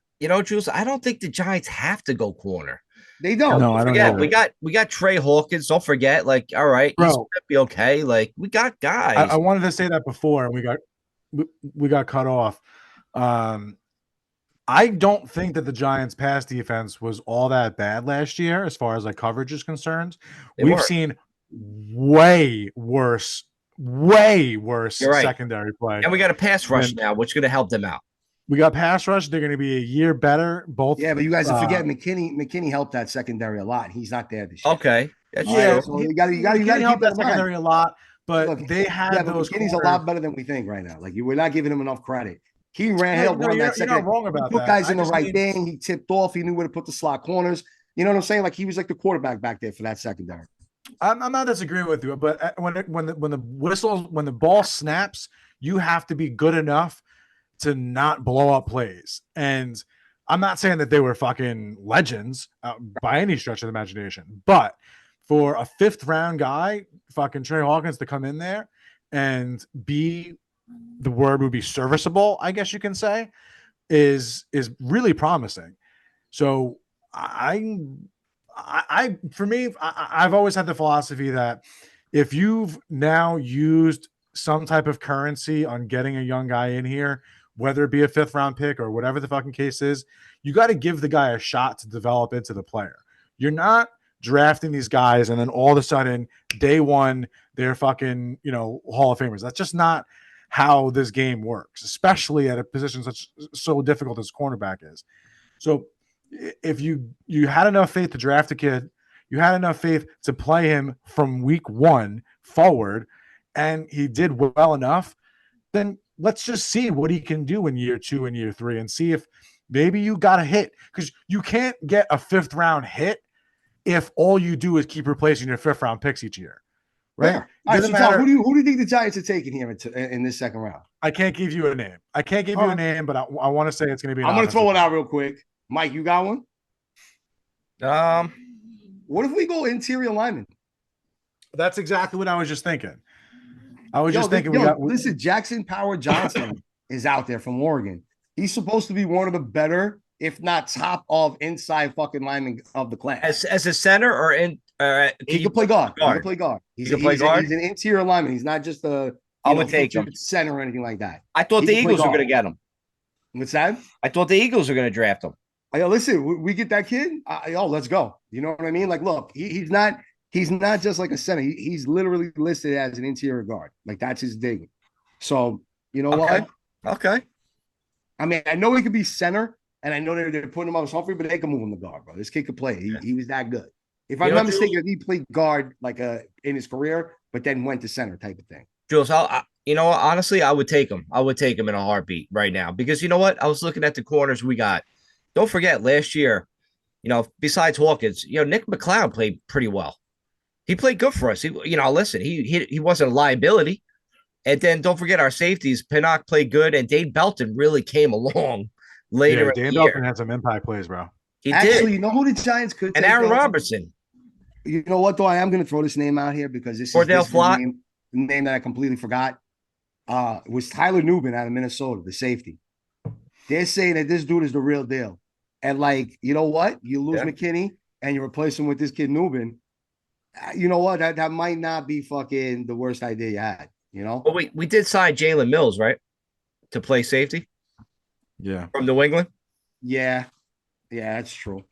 Jules, I don't think the Giants have to go corner. They don't. No, I don't Yeah, either. we got Trey Hawkins. Don't forget, like, all right, he's Bro. gonna be okay. Like, we got guys. I wanted to say that before, and we got cut off. I don't think that the Giants' pass defense was all that bad last year, as far as like coverage is concerned. They We've weren't. seen way worse You're right. secondary play. And we got a pass rush And- now, which is gonna help them out. We got pass rush. They're going to be a year better. Both. Yeah, but you guys are forgetting McKinney helped that secondary a lot. He's not there this year. Okay. That's Yeah, true. So you got to McKinney keep helped that that in mind. secondary a lot, but Look, they had Yeah, but those. McKinney's a corners. lot better than we think right now. Like we're not giving him enough credit. He ran No, help no, run you're that not second. wrong about He put that. guys I in the just right mean- thing. He tipped off. He knew where to put the slot corners. You know what I'm saying? Like he was like the quarterback back there for that secondary. I'm not disagreeing with you, but when the ball snaps, you have to be good enough to not blow up plays. And I'm not saying that they were fucking legends by any stretch of the imagination, but for a 5th round guy, fucking Trey Hawkins, to come in there and be, the word would be serviceable, I guess you can say, is really promising. So for me, I've always had the philosophy that if you've now used some type of currency on getting a young guy in here, whether it be a 5th round pick or whatever the fucking case is, you got to give the guy a shot to develop into the player. You're not drafting these guys and then all of a sudden day one they're fucking Hall of Famers. That's just not how this game works, especially at a position so difficult as cornerback is. So if you had enough faith to draft a kid, you had enough faith to play him from week 1 forward, and he did well enough, then let's just see what he can do in year 2 and year 3 and see if maybe you got a hit, because you can't get a 5th round hit if all you do is keep replacing your 5th round picks each year. Right? Yeah. All right, so Tom, who do you think the Giants are taking here in this second round? I can't give you a name. I can't give you a name, but I want to say it's going to be. I'm going to throw it out real quick. Mike, you got one? What if we go interior lineman? That's exactly what I was just thinking. Listen, Jackson Power Johnson is out there from Oregon. He's supposed to be one of the better, if not top of inside fucking linemen of the class. As a center or in he can play guard. He can play guard. He's an interior lineman. He's not just I would take him center or anything like that. I thought the Eagles were going to get him. What's that? I thought the Eagles were going to draft him. Listen, we get that kid. Let's go. You know what I mean? Like, look, he's not just like a center. He's literally listed as an interior guard. Like that's his thing. So you know what? Okay. I mean, I know he could be center, and I know they're putting him on Humphrey, but they can move him to guard, bro. This kid could play. He was that good. If I'm not mistaken, he played guard like in his career, but then went to center type of thing. Jules, you know what? Honestly, I would take him. I would take him in a heartbeat right now because you know what? I was looking at the corners we got. Don't forget last year, you know, besides Hawkins, you know, Nick McCloud played pretty well. He played good for us. Listen, he wasn't a liability. And then don't forget our safeties. Pinnock played good, and Dane Belton really came along later. Yeah, Dane Belton had some impact plays, bro. He did. You know who the Giants could and Aaron Robertson. You know what, though? I am going to throw this name out here because this is the name that I completely forgot. Was Tyler Nubin out of Minnesota, the safety. They're saying that this dude is the real deal. And, like, you know what? You lose McKinney and you replace him with this kid Nubin. You know what? That might not be fucking the worst idea you had, you know? Well, we did sign Jalen Mills, right? To play safety? Yeah. From New England? Yeah. Yeah, that's true.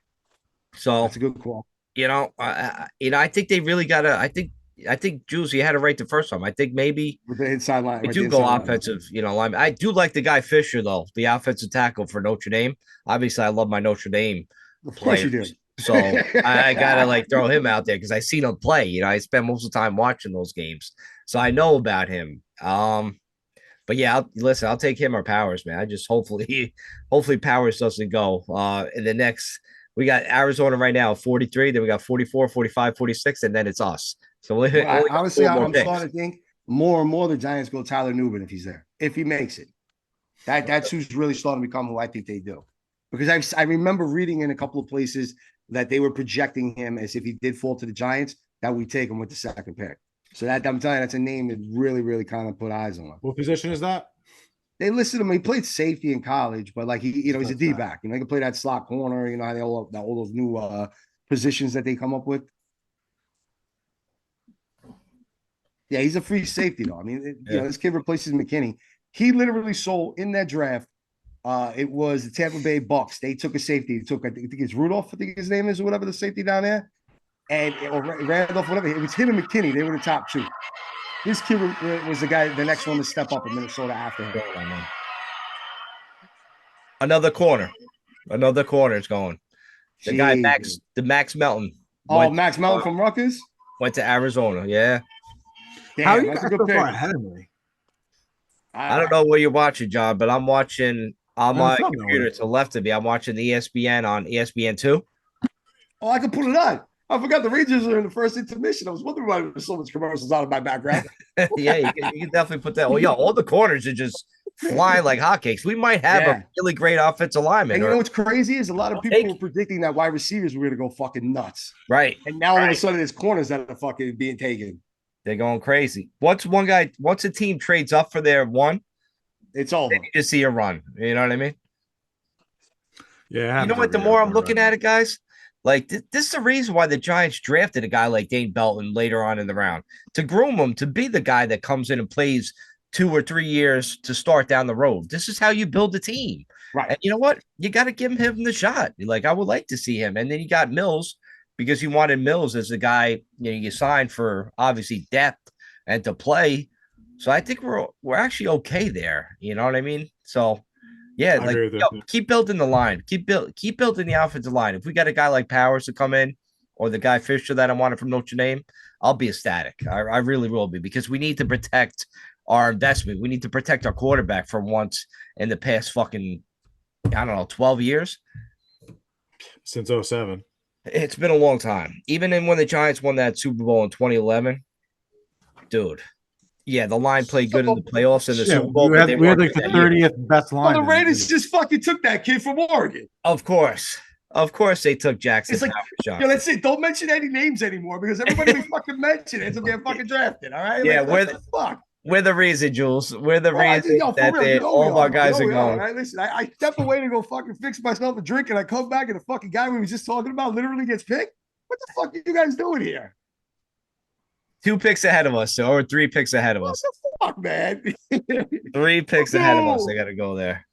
So that's a good call. You know, I think they really got to. I think Jules, you had it right the first time. I think maybe with the inside line, we do go offensive. You know, I do like the guy Fisher though, the offensive tackle for Notre Dame. Obviously, I love my Notre Dame. Of course you do. So I gotta like throw him out there because I seen him play. You know, I spend most of the time watching those games, so I know about him. But yeah, listen, I'll take him or Powers, man. I just hopefully Powers doesn't go in the next. We got Arizona right now, 43. Then we got 44, 45, 46, and then it's us. So honestly, I'm starting to think more and more the Giants go Tyler Nubin if he's there, if he makes it. That's who's really starting to become who I think they do. Because I remember reading in a couple of places that they were projecting him as if he did fall to the Giants, that we take him with the second pick. So that I'm telling you, that's a name that really, really kind of put eyes on. What position is that? They listed him. He played safety in college, but like he's a D-back. You know, he can play that slot corner. You know how they all those new positions that they come up with. Yeah, he's a free safety though. I mean, you know, this kid replaces McKinney. He literally sold in that draft. It was the Tampa Bay Bucks. They took a safety. They took, I think it's Rudolph, I think his name is, or whatever, the safety down there. And or Randolph, whatever. It was him and McKinney. They were the top two. This kid was the guy, the next one to step up in Minnesota after him. Another corner is going. The guy Max Melton. Max Melton from Rutgers went to Arizona. Yeah. Damn, how you got a good pick. Ahead of me? I don't know what you're watching, John, but I'm watching on my computer to the left of me. I'm watching the ESPN on ESPN2. Oh, I can put it on. I forgot the Rangers are in the first intermission. I was wondering why there's so much commercials out of my background. Yeah, you can definitely put that. Well, yeah, all the corners are just flying like hotcakes. We might have a really great offensive lineman. And you know what's crazy is a lot of people were predicting that wide receivers were going to go fucking nuts. Right. And now all of a sudden there's corners that are fucking being taken. They're going crazy. Once a team trades up for their one, it's over. You just see a run. You know what I mean? Yeah. You know what? The more I'm looking at it, guys, like this is the reason why the Giants drafted a guy like Dane Belton later on in the round, to groom him to be the guy that comes in and plays 2 or 3 years to start down the road. This is how you build a team. Right. And you know what? You got to give him the shot. Like, I would like to see him. And then you got Mills, because you wanted Mills as the guy, you know, you signed for obviously depth and to play. So I think we're actually okay there. You know what I mean? So yeah, like keep building the line, keep building the offensive line. If we got a guy like Powers to come in, or the guy Fisher that I wanted from Notre Dame, I'll be ecstatic. I really will be, because we need to protect our investment. We need to protect our quarterback for once in the past fucking, I don't know, 12 years. Since 2007. It's been a long time. Even when the Giants won that Super Bowl in 2011, dude. Yeah, the line played good in the playoffs and the Super Bowl. We had like the 30th best line. Well, the Raiders just fucking took that kid from Oregon. Of course they took Jackson. It's like, yo, that's it. Don't mention any names anymore, because everybody we fucking mention ends up getting fucking drafted. All right? Yeah, like, we're the reason, Jules. We're the reason that all of our guys are going. Right? Listen, I step away to go fucking fix myself a drink, and I come back and the fucking guy we were just talking about literally gets picked. What the fuck are you guys doing here? 2 picks ahead of us, or 3 picks ahead of us. What the fuck, man? 3 picks ahead of us. I got to go there.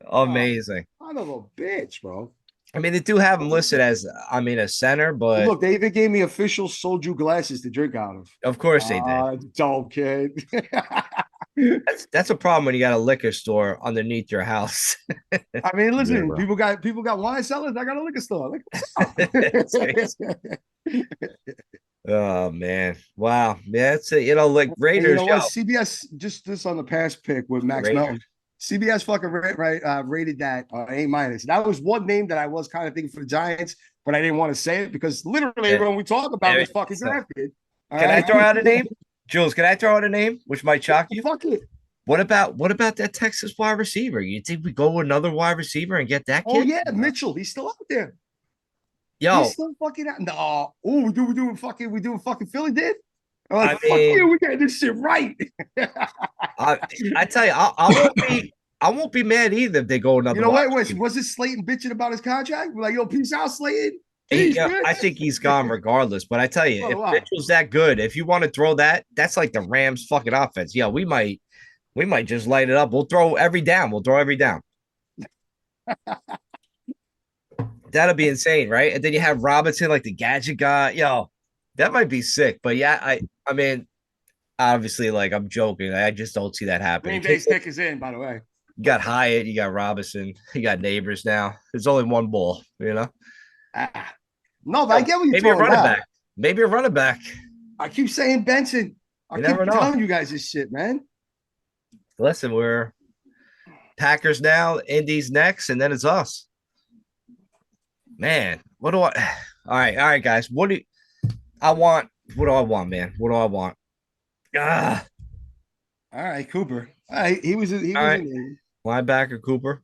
Amazing. Son of a bitch, bro. I mean, they do have him listed as, a center, but look, they even gave me official soju glasses to drink out of. Of course they did. Dope kid. That's a problem when you got a liquor store underneath your house. I mean, listen, bro. people got wine cellars. I got a liquor store. Like, what's up? Oh man, wow, yeah, it's it. You know, like And Raiders, you know what? yo, CBS just this on the past pick with Max Raiders. Melton. CBS fucking rated that A minus. That was one name that I was kind of thinking for the Giants, but I didn't want to say it because literally Yeah. everyone we talk about Yeah, is fucking so- drafted. All Can I right? throw out a name, Jules? Can I throw out a name which might shock you? Fuck it. What about that Texas wide receiver? You think we go another wide receiver and get that Oh kid? yeah, Mitchell. He's still out there. Yo, He's still fucking out. No. Oh, we doing fucking Philly did. I'm like, I fuck mean- you. We getting this shit right. I tell you, I won't be mad either if they go another. You know wide what? receiver. Was it Slayton bitching about his contract? We're like, yo, peace out, Slayton. Peace, Yeah, bitch. I think he's gone regardless. But I tell you, Oh, if wow. Mitchell's that good, if you want to throw that, that's like the Rams fucking offense. Yeah, we might just light it up. We'll throw every down. We'll throw every down. That'll be insane, right? And then you have Robinson, like the gadget guy. Yo, that might be sick. But yeah, I mean, obviously, like I'm joking. I just don't see that happening. Green Bay's pick is in, by the way. You got Hyatt, you got Robinson, you got Neighbors now. There's only one ball, you know. Ah. No, but I get what you're Maybe a talking running about. back. Maybe a running back. I keep saying Benson. I You keep never know. telling you guys this shit, man. Listen, we're Packers now, Indies next, and then it's us. Man, what do I? All right, guys. What do I want? What do I want, man? What do I want? Ah, All right, Cooper. All right, he was All right. in. linebacker Cooper.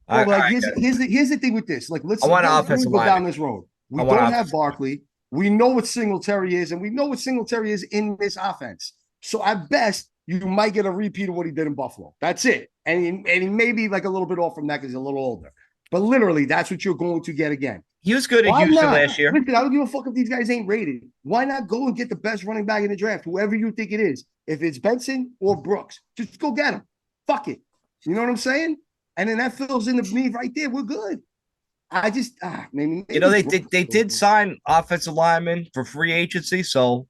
Well, All like right, here's the thing with this. Like, let's I want an let's offensive go down lineman. this road. We I want don't an have offensive Barkley. We know what Singletary is, and we know what Singletary is in this offense. So at best, you might get a repeat of what he did in Buffalo. That's it. And he may be like a little bit off from that because he's a little older. But literally, that's what you're going to get again. He was good at Why Houston not? last year. Listen, I don't give a fuck if these guys ain't rated. Why not go and get the best running back in the draft, whoever you think it is? If it's Benson or Brooks, just go get him. Fuck it. You know what I'm saying? And then that fills in the need right there. We're good. I just maybe You know, they Brooks- did sign offensive linemen for free agency, so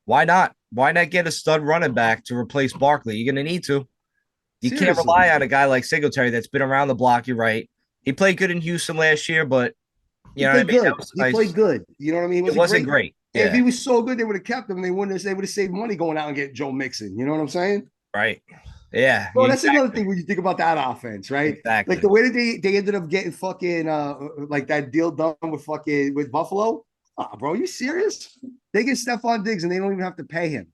why not? Why not get a stud running back to replace Barkley? You're gonna need to. You can't Seriously. rely on a guy like Singletary that's been around the block. You're right. He played good in Houston last year, but He you know what I played mean. good. That was He nice. played good. You know what I mean? It wasn't great. If Yeah, he was so good, they would have kept him. They wouldn't have. They would have saved money going out and getting Joe Mixon. You know what I'm saying? right. Yeah. Well, that's another thing when you think about that offense, right? Exactly. Like the way that they ended up getting fucking like that deal done with Buffalo. Bro, you serious? They get Stephon Diggs and they don't even have to pay him.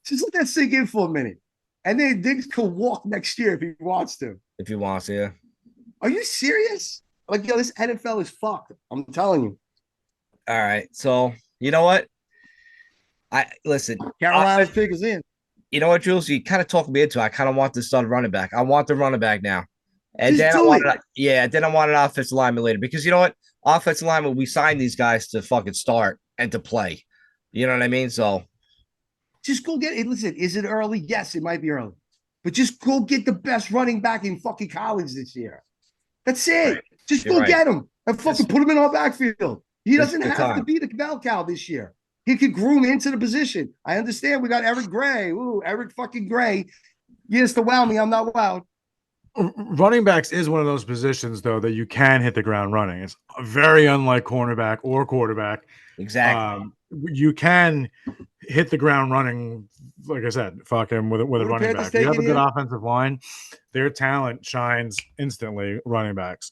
Just let that sink in for a minute. And then Diggs could walk next year if he wants to. If you want to, yeah. Are you serious? Like, yo, this NFL is fucked. I'm telling you. All right. So you know what? I listen. Carolina's pick is in. You know what, Jules? You kind of talked me into it. I kind of want the stud running back. I want the running back now. And Just then do it. then I want an offensive lineman later. Because you know what? Offensive lineman, we signed these guys to fucking start and to play. You know what I mean? So Just go get it. Listen, is it early? Yes, it might be early. But just go get the best running back in fucking college this year. That's it. Right. Just You're go right. get him and fucking put him in our backfield. He This doesn't is the have to time. be the bell cow this year. He could groom into the position. I understand we got Eric Gray. Ooh, Eric fucking Gray. Yes, to wow me. I'm not wowed. Running backs is one of those positions, though, that you can hit the ground running. It's very unlike cornerback or quarterback. exactly. You can hit the ground running, like I said, fucking with a Who the running Panthers back. You have a taking good here? offensive line, their talent shines instantly, running backs.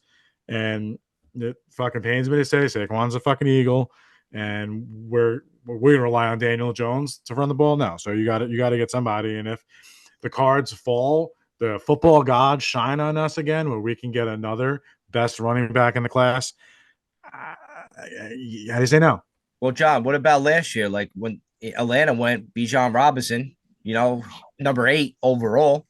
And it fucking pains me to say Saquon's a fucking Eagle, and we're gonna rely on Daniel Jones to run the ball now. So you got to get somebody. And if the cards fall, the football gods shine on us again, where we can get another best running back in the class. How do you say no? Well, John, what about last year? Like when Atlanta went, Bijan Robinson, you know, number 8 overall.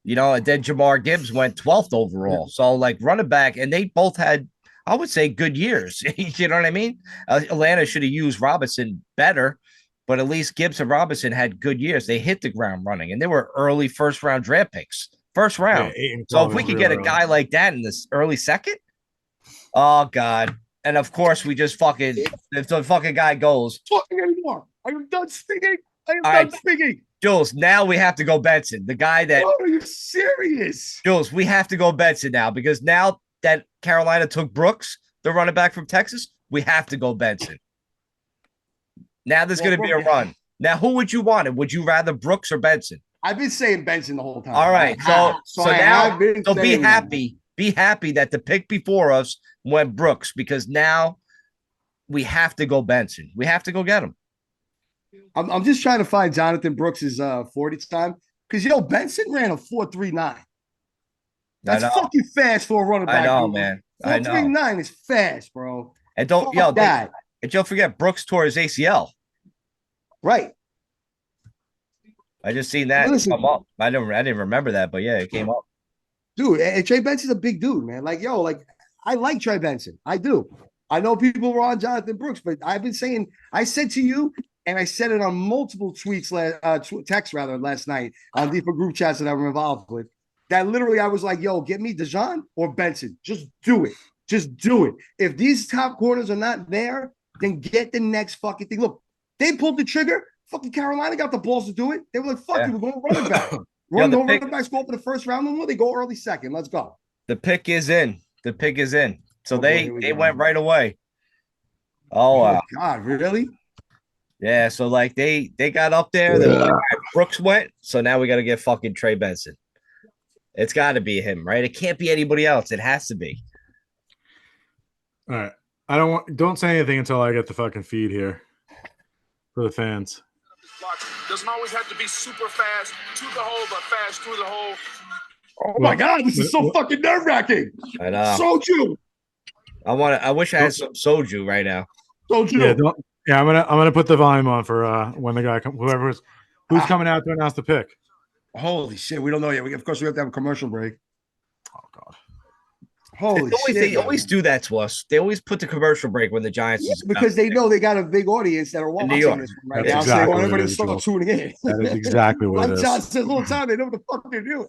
You know, and then Jamar Gibbs went 12th overall. So, like, running back, and they both had, I would say, good years. You know what I mean? Atlanta should have used Robinson better, but at least Gibbs and Robinson had good years. They hit the ground running, and they were early first-round draft picks. First round. Yeah, 8 and So, if 12 we is could real get a early. guy like that in this early second, oh, God. And, of course, we just fucking, if the fucking guy goes, Talking anymore. I am done speaking. I am All done right. speaking. Jules, now we have to go Benson. The guy that Oh, are you serious? Jules, we have to go Benson now because now that Carolina took Brooks, the running back from Texas, we have to go Benson. Now there's going to be a run. Now, who would you want? Would you rather Brooks or Benson? I've been saying Benson the whole time. All right. So now be happy. Be happy that the pick before us went Brooks because now we have to go Benson. We have to go get him. I'm just trying to find Jonathan Brooks's 40 time because Benson ran a 4.39. That's fucking fast for a running back. I know, man. 4.39 is fast, bro. And don't forget Brooks tore his ACL. Right. I just seen that come up. I didn't remember that, but yeah, it came up. Dude, and Trey Benson's a big dude, man. Like, I like Trey Benson. I do. I know people were on Jonathan Brooks, but I've been saying, I said to you, and I said it on multiple texts last night on different group chats that I'm involved with, that literally I was like, get me DeJohn or Benson. Just do it. Just do it. If these top corners are not there, then get the next fucking thing. Look, they pulled the trigger. Fucking Carolina got the balls to do it. They were like, fuck you, we're going running back. Running backs go for the first round, no more. They go early second. Let's go. The pick is in. So they went right away. Oh, wow. God, really? Yeah, so like they got up there. Brooks went, so now we got to get fucking Trey Benson. It's got to be him, right? It can't be anybody else. It has to be. All right. Don't say anything until I get the fucking feed here for the fans. Doesn't always have to be super fast to the hole, but fast through the hole. Oh my God, this is so fucking nerve-wracking. I know. Soju. I wish I had some soju right now. Soju. Yeah, I'm gonna put the volume on for when the guy who's coming out to announce the pick. Holy shit, we don't know yet. Of course, we have to have a commercial break. Oh God. Holy shit! They always do that to us. They always put the commercial break when the Giants. Because they know they got a big audience that are watching this one right now. So they want everybody to start tuning in. That is exactly what it is. John says all the time. They know what the fuck they're doing.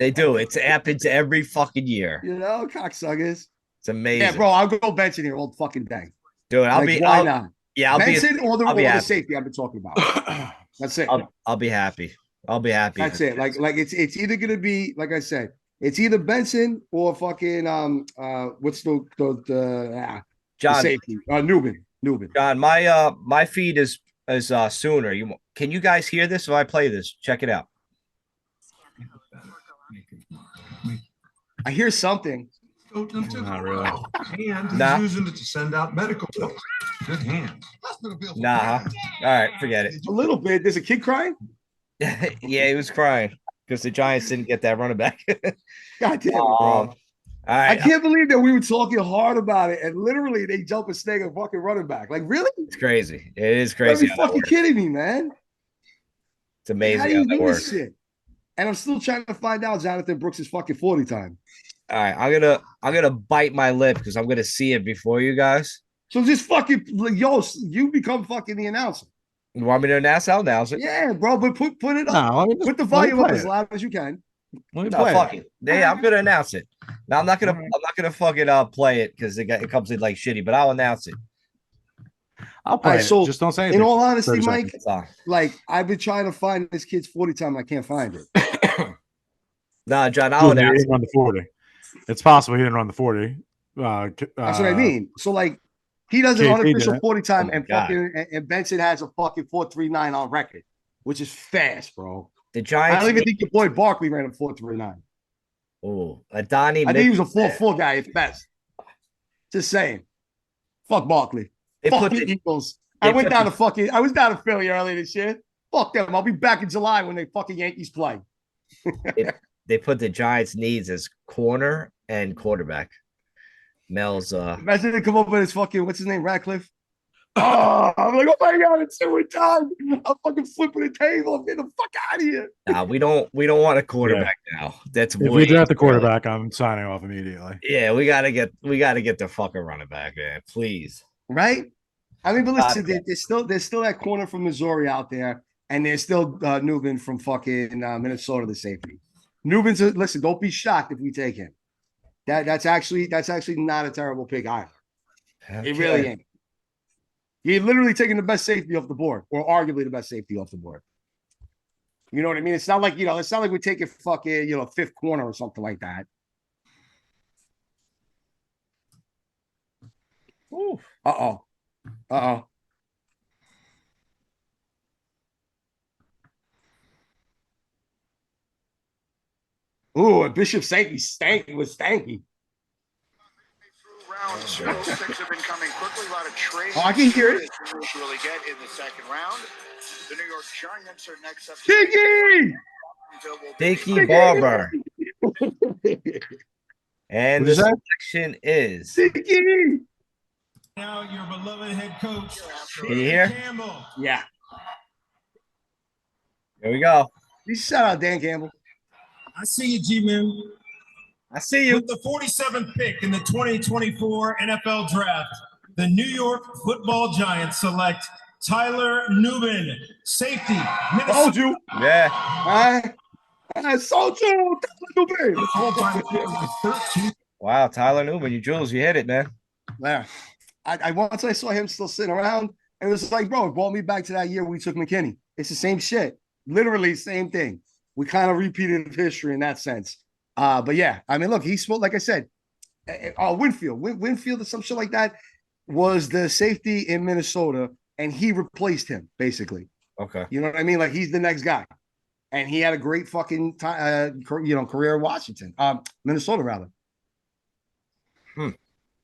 They do. It happens every fucking year. Cocksuckers. It's amazing. Yeah, bro. I'll go Benson here all fucking day. Dude, why not? Yeah, Benson or the safety I've been talking about. That's it. I'll be happy. I'll be happy. That's it. Like it's either gonna be like I said. It's either Benson or fucking what's the John safety? Newman. John, my feed is sooner. Can you guys hear this? If I play this, check it out. I hear something. Not really. And he's using it to send out medical bills. Good hands. Nah. All right, forget it. A little bit. There's a kid crying. Yeah, he was crying because the Giants didn't get that running back. God damn it, bro. All right. I can't believe that we were talking hard about it, and literally they jump a snake and fucking running back. Like, really? It's crazy. It is crazy. Are you fucking kidding me, man? It's amazing how do you do this shit? And I'm still trying to find out Jonathan Brooks' fucking 40 time. All right, I'm gonna bite my lip because I'm gonna see it before you guys. So just fucking you become fucking the announcer. You want me to announce? I'll announce it. Yeah, bro, but put it up. Put the volume up as loud as you can. Fuck it. Yeah, I'm gonna announce it. Now I'm not gonna fucking play it because it comes in like shitty, but I'll announce it. I'll play it. So just don't say anything. In all honesty, Mike, like I've been trying to find this kid's 40 time. I can't find it. Nah, John, I'll announce it. Run the 40. It's possible he didn't run the 40. That's what I mean. So like he does an unofficial 40 time, and Benson has a fucking 4.39 on record, which is fast, bro. The Giants. I don't even think your boy Barkley ran a 4.39. Oh, Adani. I think he was a 4.4 guy at best. Just saying. Fuck Barkley. Fuck the Eagles. I was down to Philly earlier this year. Fuck them. I'll be back in July when they fucking Yankees play. They put the Giants' needs as corner and quarterback. Mel's imagine they come up with his fucking what's his name, Radcliffe. Oh, I'm like, oh my God, it's so time. I'm fucking flipping the table. I'm getting the fuck out of here. Nah, we don't want a quarterback now. That's if we draft the quarterback, I'm signing off immediately. Yeah, we gotta get the fucking running back, man. Please. Right? I mean, but listen, there's still that corner from Missouri out there, and there's still Newman from fucking Minnesota, the safety. Newman's listen, don't be shocked if we take him. That's actually not a terrible pick either. Okay. It really ain't. You're literally taking the best safety off the board, or arguably the best safety off the board. You know what I mean? It's not like, it's not like we take a fucking, fifth corner or something like that. Ooh. Uh-oh. Uh-oh. Ooh, and Bishop Sankey was stanky. Round 6 have been coming quickly. A lot of trades. Oh, I can hear it. Really get in the second round. The New York Giants are next up. Dickie Barber. And the selection is Dickie. Now your beloved head coach. Can you hear? Campbell. Yeah. Here we go. You shout out Dan Campbell. I see you, G-Man. I see you. With the 47th pick in the 2024 NFL Draft, the New York Football Giants select Tyler Nubin, safety. Minnesota. Told you. Yeah. I sold you. Tyler Nubin. Wow, Tyler Nubin, you hit it, man. Yeah. I once I saw him still sitting around, and it was like, bro, it brought me back to that year we took McKinney. It's the same shit. Literally same thing. We kind of repeated history in that sense. But yeah, I mean, look, he spoke, like I said, Winfield or some shit like that was the safety in Minnesota, and he replaced him, basically. Okay. You know what I mean? Like, he's the next guy. And he had a great fucking career in Washington. Minnesota, rather. Look,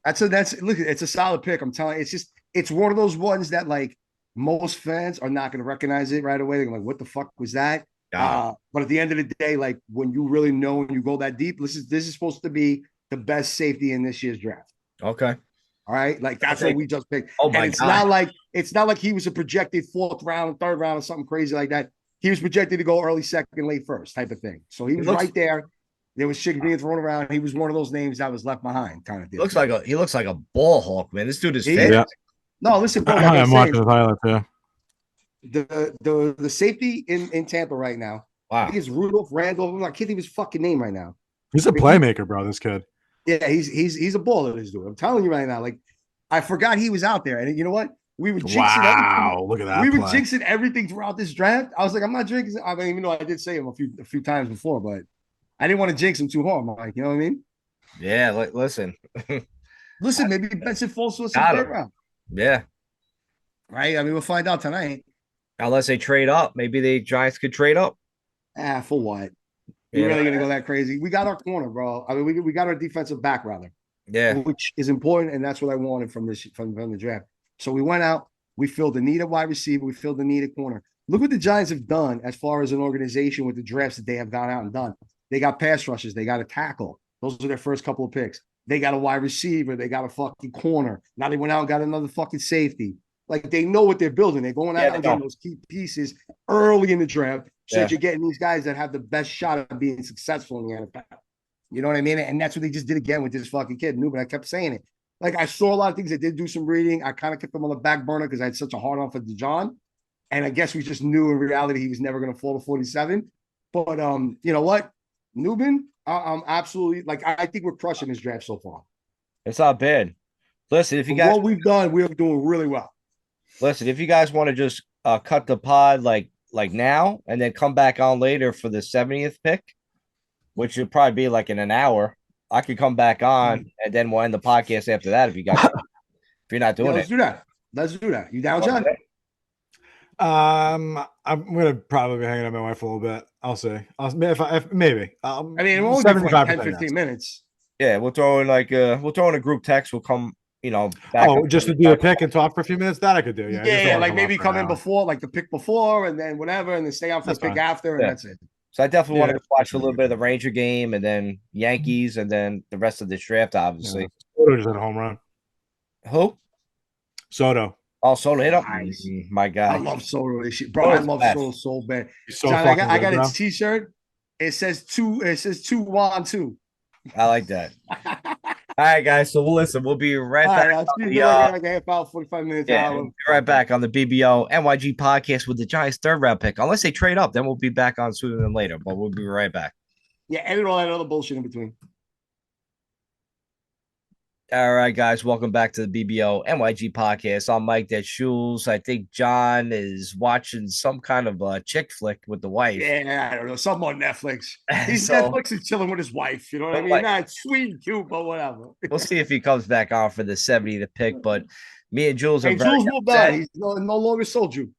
it's a solid pick. I'm telling you, it's one of those ones that, like, most fans are not going to recognize it right away. They're like, what the fuck was that? But at the end of the day, like, when you really know and you go that deep, this is supposed to be the best safety in this year's draft. Okay. All right. Like, that's what we just picked. Oh my God. It's not like he was a projected 4th round, 3rd round, or something crazy like that. He was projected to go early 2nd, late 1st type of thing. So he was right there. There was shit being thrown around. He was one of those names that was left behind, kind of thing. He looks like a ball hawk, man. This dude is fit. Yeah. No, listen, bro, like I'm watching the highlights, yeah. The safety in Tampa right now. Wow. I think it's Rudolph Randolph. I can't think of his fucking name right now. He's a playmaker, bro. This kid. Yeah, he's a baller. This dude. I'm telling you right now. Like, I forgot he was out there, and you know what? We were jinxing everything. Look at that. We were jinxing everything throughout this draft. I was like, I'm not drinking. I mean, even though I did say him a few times before, but I didn't want to jinx him too hard, Mike. You know what I mean? Yeah. Listen. Listen, maybe Benson falls to us in the 3rd round. Yeah. Right. I mean, we'll find out tonight. Unless they trade up, maybe the Giants could trade up. For what? You're really gonna go that crazy? We got our corner, bro. I mean, we got our defensive back rather. Yeah, which is important, and that's what I wanted from the draft. So we went out, we filled the need at wide receiver, we filled the need at corner. Look what the Giants have done as far as an organization with the drafts that they have gone out and done. They got pass rushes, they got a tackle. Those are their first couple of picks. They got a wide receiver, they got a fucking corner. Now they went out and got another fucking safety. Like, they know what they're building. They're going out and getting those key pieces early in the draft, so that you're getting these guys that have the best shot of being successful in the NFL. You know what I mean? And that's what they just did again with this fucking kid, Nubin. I kept saying it. Like, I saw a lot of things. I did do some reading. I kind of kept them on the back burner because I had such a hard on for DeJohn. And I guess we just knew in reality he was never going to fall to 47. But you know what? Nubin, I'm absolutely, like, I think we're crushing this draft so far. It's not bad. Listen, if you guys, what we've done, we're doing really well. Listen, if you guys want to just cut the pod like now and then come back on later for the 70th pick, which would probably be like in an hour, I could come back on and then we'll end the podcast after that if you guys if you're not doing let's do that. Let's do that. You down, John? I'm gonna probably be hanging out with my wife a little bit. I'll see. Maybe. I mean, it won't be for like 10, 15 minutes. Yeah, we'll throw in a group text. We'll come, back. Oh, just to do a pick and talk for a few minutes. That I could do. Yeah, like maybe come in before, like the pick before, and then whatever, and then stay on for the pick after, and that's it. So I definitely want to watch a little bit of the Ranger game, and then Yankees, and then the rest of the draft. Obviously, Soto just had a home run. Who? Soto. Oh, Soto hit up. Nice. My God, I love Soto this shit, bro. I love Soto so bad. So John, I got a T-shirt. It says 2-1-2. I like that. All right, guys. So we'll be right back. I'll see you like a half hour, 45 minutes. Yeah, we'll be right back on the BBO NYG podcast with the Giants 3rd round pick. Unless they trade up, then we'll be back on sooner than later. But we'll be right back. Yeah, edit all that other bullshit in between. All right, guys, welcome back to the BBO NYG podcast. I'm Mike That Shules. I think John is watching some kind of chick flick with the wife. Yeah, I don't know. Something on Netflix. He's So- Netflix is chilling with his wife. You know what I mean? Like- Not sweet and cute, but whatever. We'll see if he comes back on for the 70 to pick. But me and Jules are Hey, very Jules moved upset. on. He's no longer Soju.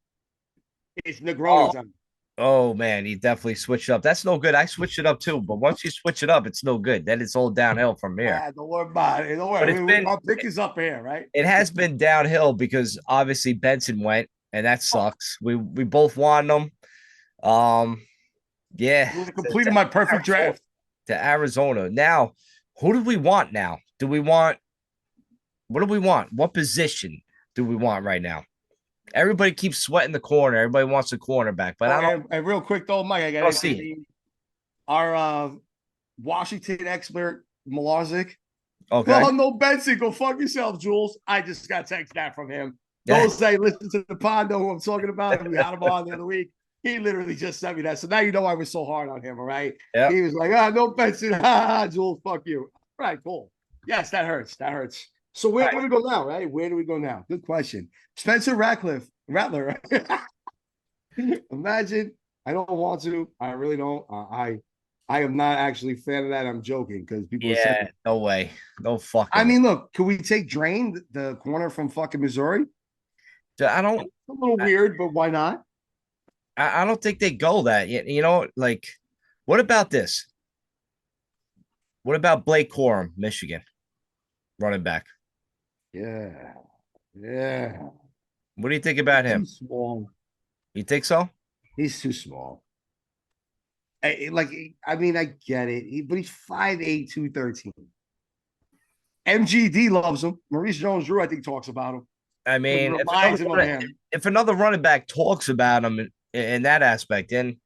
It's Negroni time. Oh man, he definitely switched up. That's no good. I switched it up too, but once you switch it up, it's no good. Then it's all downhill from here. Ah, don't worry about it. Don't But worry. it's been- Our pick is up here, right? It has been downhill because obviously Benson went, and that sucks. We both wanted him. Yeah, You completed my perfect draft. to Arizona. Now, who do we want now? What do we want? What position do we want right now? Everybody keeps sweating the corner. Everybody wants a cornerback, but I don't. And real quick though, Mike, I don't got see to see our Washington expert Mlarzik. Okay. Well, no Benson, go fuck yourself, Jules. I just got text that from him. Yeah. Don't say listen to the pod, know who I'm talking about. We had him on the other week. He literally just sent me that. So now you know I was so hard on him, all right? Yep. He was like, no Benson. Jules, fuck you. All right, cool. Yes, that hurts. That hurts. So where do we go now, right? Where do we go now? Good question. Spencer Rattler. Imagine. I don't want to. I really don't. I am not actually a fan of that. I'm joking because people. Yeah, no way, no fucking. I mean, look. Can we take Drain, the corner from fucking Missouri? I don't. It's a little weird, but why not? I don't think they go that. You know, like, what about this? What about Blake Corum, Michigan, running back? Yeah. What do you think about him? Too small. You think so? He's too small. I mean, I get it, but he's 5'8", 213. MGD loves him. Maurice Jones-Drew, I think, talks about him. I mean, Reminds him of him. if another running back talks about him in that aspect, then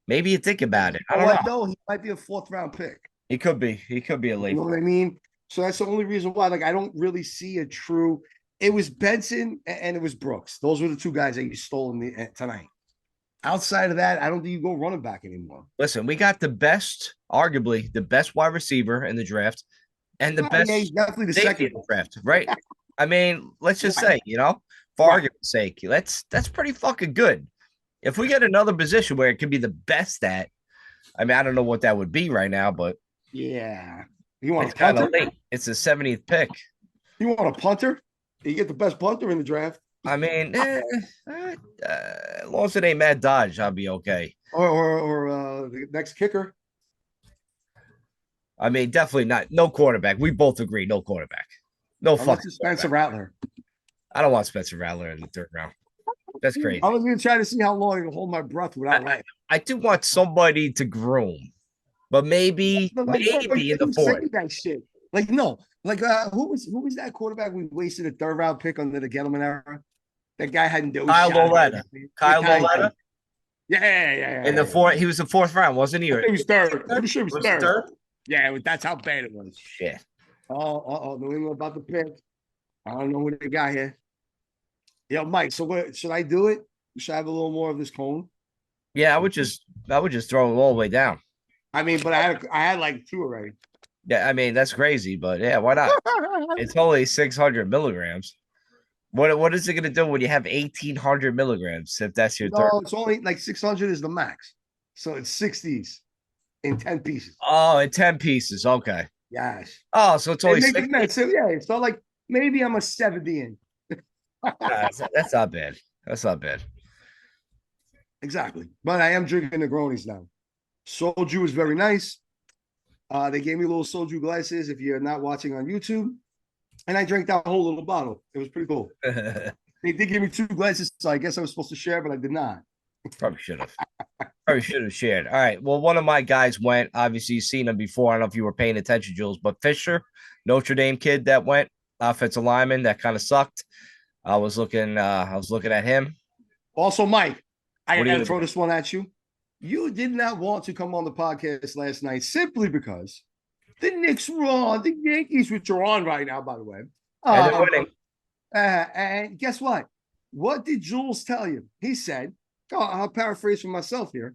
maybe you think about it. I don't know. No, he might be a 4th round pick. He could be. He could be a late. You know what I mean? So that's the only reason why. Like, I don't really see a true. It was Benson and it was Brooks. Those were the two guys that you stole tonight. Outside of that, I don't think you go running back anymore. Listen, we got arguably the best wide receiver in the draft, and the best definitely the safety second in the draft, right? I mean, let's just say, for argument's sake, that's pretty fucking good. If we get another position where it could be the best at, I mean, I don't know what that would be right now, but yeah, you want it's a kind punter? of late. It's the 70th pick. You want a punter? You get the best punter in the draft. I mean, as long as it ain't Matt Dodge, I'll be okay. Or the next kicker. I mean, definitely not. No quarterback. We both agree. No quarterback. No fucking Spencer quarterback. Rattler. I don't want Spencer Rattler in the 3rd round. That's crazy. I was going to try to see how long I can hold my breath without laughing. I do want somebody to groom, but maybe in the 4th. That shit. Like, no. Like, who was that quarterback we wasted a 3rd round pick under the Gettleman era? That guy hadn't done Kyle Lauletta. Kyle Lauletta. Yeah. In the 4th, he was the 4th round, wasn't he? He was 3rd. Pretty sure he was Was it 3rd. Yeah, that's how bad it was. Shit. Oh, New England about to pick. I don't know what they got here. Yo, Mike, so what should I do it? Should I have a little more of this cone? Yeah, I would just throw it all the way down. I mean, but I had like 2 already. Yeah, I mean, that's crazy, but yeah, why not? It's only 600 milligrams. What is it going to do when you have 1,800 milligrams, if that's your 3rd? No, it's only like 600 is the max. So it's 60s in 10 pieces. Oh, in 10 pieces. Okay. Yes. Oh, so it's only It 60. makes sense. So, yeah, so like maybe I'm a 70 in. That's not bad. That's not bad. Exactly. But I am drinking Negronis now. Soju is very nice. They gave me little soju glasses if you're not watching on YouTube. And I drank that whole little bottle. It was pretty cool. They did give me 2 glasses, so I guess I was supposed to share, but I did not. Probably should have. Probably should have shared. All right. Well, one of my guys went. Obviously, you've seen him before. I don't know if you were paying attention, Jules, but Fisher, Notre Dame kid that went, offensive lineman, that kind of sucked. I was looking at him. Also, Mike, I What are you gotta gonna throw do? this one at you. You did not want to come on the podcast last night simply because the Knicks were on, the Yankees, which are on right now, by the way. And they're winning. And guess what? What did Jules tell you? He said, I'll paraphrase for myself here.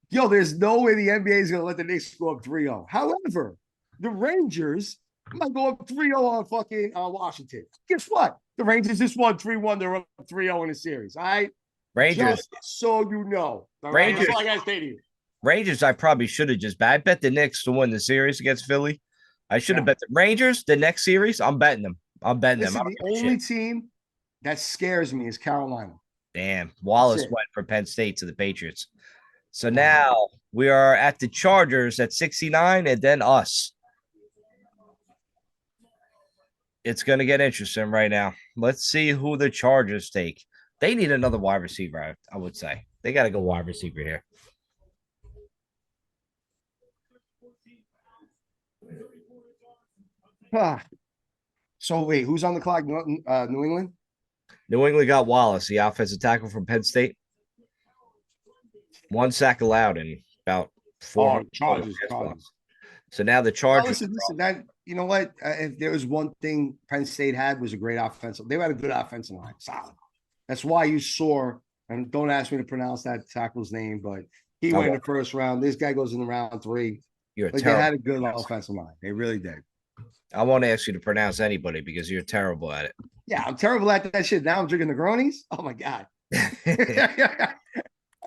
Yo, there's no way the NBA is going to let the Knicks go up 3-0. However, the Rangers I might go up 3-0 on fucking Washington. Guess what? The Rangers just won 3-1. They're up 3-0 in the series. All right. Rangers. Just so you know. All right? Rangers. That's all I got to say to you. Rangers, I probably should have just bet. I bet the Knicks to win the series against Philly. I should have bet the Rangers the next series. I'm betting them. Listen, the only team that scares me is Carolina. Damn. Wallace went for Penn State to the Patriots. So now we are at the Chargers at 69 and then us. It's going to get interesting right now. Let's see who the Chargers take. They need another wide receiver, I would say. They got to go wide receiver here. So wait, who's on the clock? New England? New England got Wallace, the offensive tackle from Penn State. 1 sack allowed in about 4 Chargers. So now the Chargers. Listen, that you know what? If there was one thing Penn State had was a great offensive. They had a good offensive line, solid. That's why you saw. And don't ask me to pronounce that tackle's name, but he went in the first round. This guy goes in the round 3. You're they had a good offensive line. They really did. I won't ask you to pronounce anybody because you're terrible at it. Yeah, I'm terrible at that shit. Now I'm drinking Negronis. Oh my god. I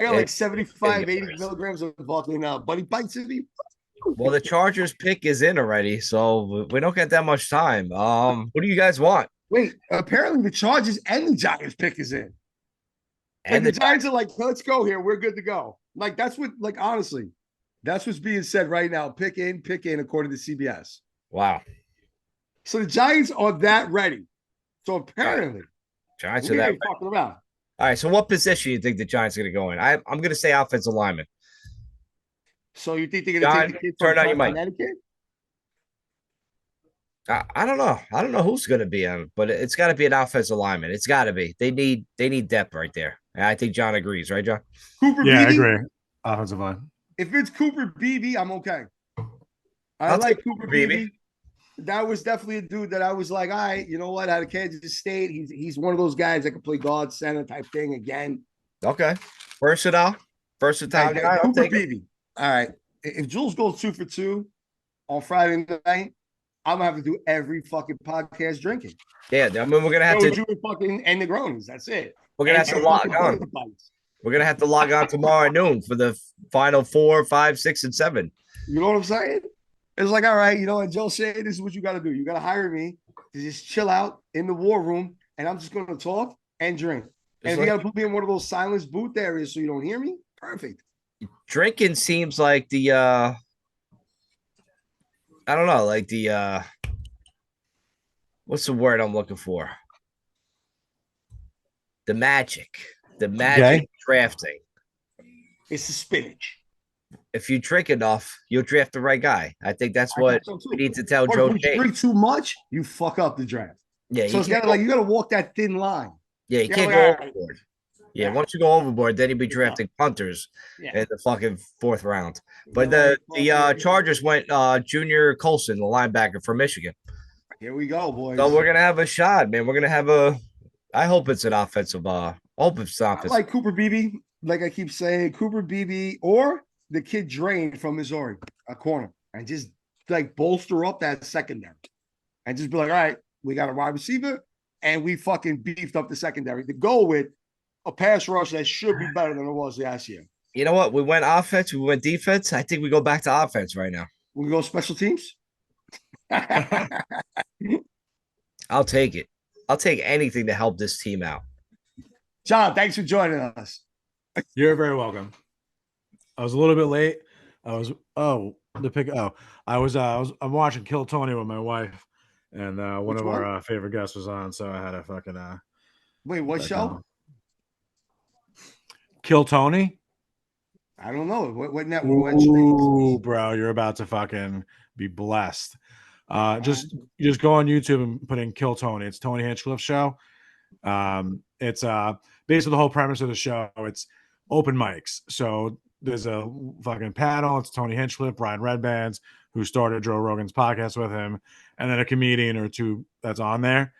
got like 75, 80 milligrams of fucking Buddy Bites in me. Well, the Chargers pick is in already, so we don't get that much time. What do you guys want? Wait, apparently the Chargers and the Giants pick is in. And the Giants are like, let's go here. We're good to go. Like, that's what, like, honestly, that's what's being said right now. Pick in, according to CBS. Wow. So the Giants are that ready. So apparently, Giants are that fucking around. All right, so what position do you think the Giants are going to go in? I'm going to say offensive lineman. So you think they're going to take the kid turn out your mic. Connecticut? I don't know. I don't know who's going to be on, but it's got to be an offensive lineman. It's got to be. They need depth right there. And I think John agrees, right, John? Cooper Beebe? I agree. Offensive line. If it's Cooper Beebe, I'm okay. I like Cooper Beebe. That was definitely a dude that I was like, all right, you know what? Out of Kansas State, he's one of those guys that can play guard center type thing again. Okay. Versatile guy. Cooper Beebe. All right. If Jules goes 2 for 2 on Friday night, I'm gonna have to do every fucking podcast drinking. Yeah, I mean we're gonna have to fucking and Negronis. That's it. We're gonna have to log on. We're gonna have to log on tomorrow at noon for the final 4, 5, 6, and 7. You know what I'm saying? It's like, all right, you know, and Joe said, this is what you got to do. You got to hire me to just chill out in the war room, and I'm just going to talk and drink. And if you got to put me in one of those silence booth areas so you don't hear me, perfect. Drinking seems like the, I don't know, like the, what's the word I'm looking for? The magic drafting. It's the spinach. If you drink enough, you'll draft the right guy. I think that's what we need to tell Joe. If you drink too much, you fuck up the draft. Yeah, so it's kind of like you got to walk that thin line. Yeah, you can't go overboard. Yeah, once you go overboard, then you'll be drafting punters in the fucking 4th round. But the Chargers went Junior Colson, the linebacker from Michigan. Here we go, boys. So we're gonna have a shot, man. We're gonna have a. I hope it's an offensive. I hope it's offensive. I like Cooper Beebe, like I keep saying, Cooper Beebe or the kid Drain from Missouri, a corner, and just like bolster up that secondary, and just be like, all right, we got a wide receiver, and we fucking beefed up the secondary to go with a pass rush that should be better than it was last year. You know what? We went offense, we went defense. I think we go back to offense right now. We go special teams. I'll take it. I'll take anything to help this team out. John, thanks for joining us. You're very welcome. I was a little bit late. I'm watching Kill Tony with my wife, and one of our favorite guests was on, so I had to fucking wait, what show? Kill Tony? I don't know. What network? Ooh, bro, you're about to fucking be blessed. Just go on YouTube and put in Kill Tony. It's Tony Hinchcliffe's show. It's basically the whole premise of the show. It's open mics. So there's a fucking panel. It's Tony Hinchcliffe, Brian Redbands, who started Joe Rogan's podcast with him, and then a comedian or two that's on there.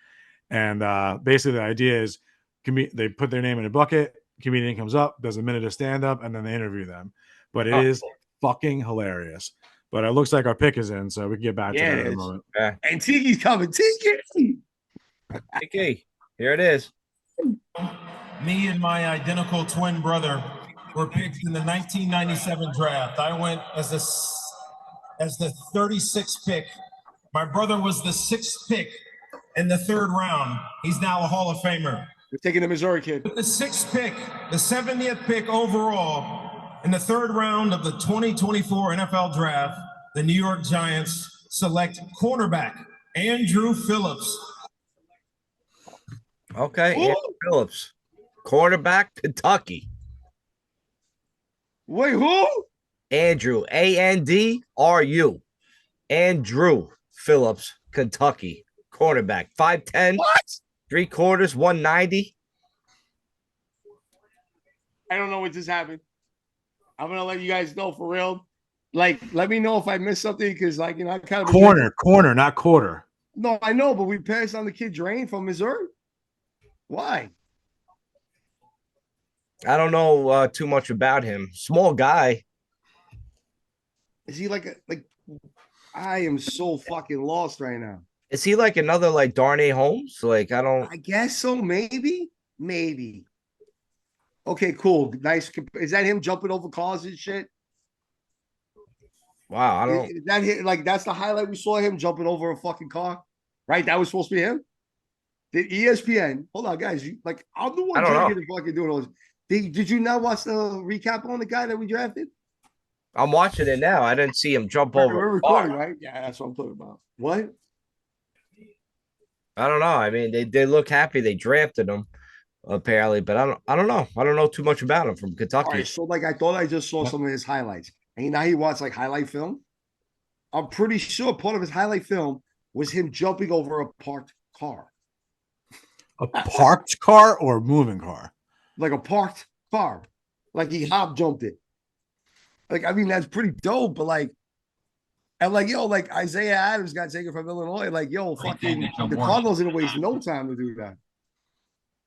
And basically the idea is they put their name in a bucket, comedian comes up, does a minute of stand-up, and then they interview them. But it is fucking hilarious. But it looks like our pick is in, so we can get back to Yeah, that it in a is. moment. And Tiki's coming. Tiki. Tiki, here it is. Me and my identical twin brother were picked in the 1997 draft. I went as the 36th pick. My brother was the 6th pick in the 3rd round. He's now a Hall of Famer. We're taking the Missouri kid. The 6th pick, the 70th pick overall in the 3rd round of the 2024 NFL Draft, the New York Giants select cornerback Andrew Phillips. Okay, Andrew Phillips, quarterback, Kentucky. Wait, who? Andrew, Andru. Andrew Phillips, Kentucky, cornerback, 5'10", What? 3/4, 190. I don't know what just happened. I'm gonna let you guys know for real. Like, let me know if I missed something because, like, I kind of Corner, not quarter. No, I know, but we passed on the kid Drain from Missouri. Why? I don't know too much about him. Small guy. Is he like? I am so fucking lost right now. Is he like another like Darnay Holmes? Like I don't. I guess so. Maybe. Okay, cool. Nice. Is that him jumping over cars and shit? Wow, I don't. Is that him? Like that's the highlight we saw him jumping over a fucking car, right? That was supposed to be him. Did ESPN? Hold on, guys. I'm the one trying to get the fucking doing all this. Did you not watch the recap on the guy that we drafted? I'm watching it now. I didn't see him jump over. We're recording, right? Yeah, that's what I'm talking about. What? I don't know. I mean, they look happy they drafted him, apparently, but I don't know. I don't know too much about him from Kentucky. All right, so like I thought I just saw some of his highlights. And now he watched like highlight film. I'm pretty sure part of his highlight film was him jumping over a parked car. A parked car or a moving car? Like a parked car. Like he hop jumped it. Like, I mean, that's pretty dope, but like, and like, yo, like Isaiah Adams got taken from Illinois. Like, yo, fucking the Cardinals didn't waste no time to do that.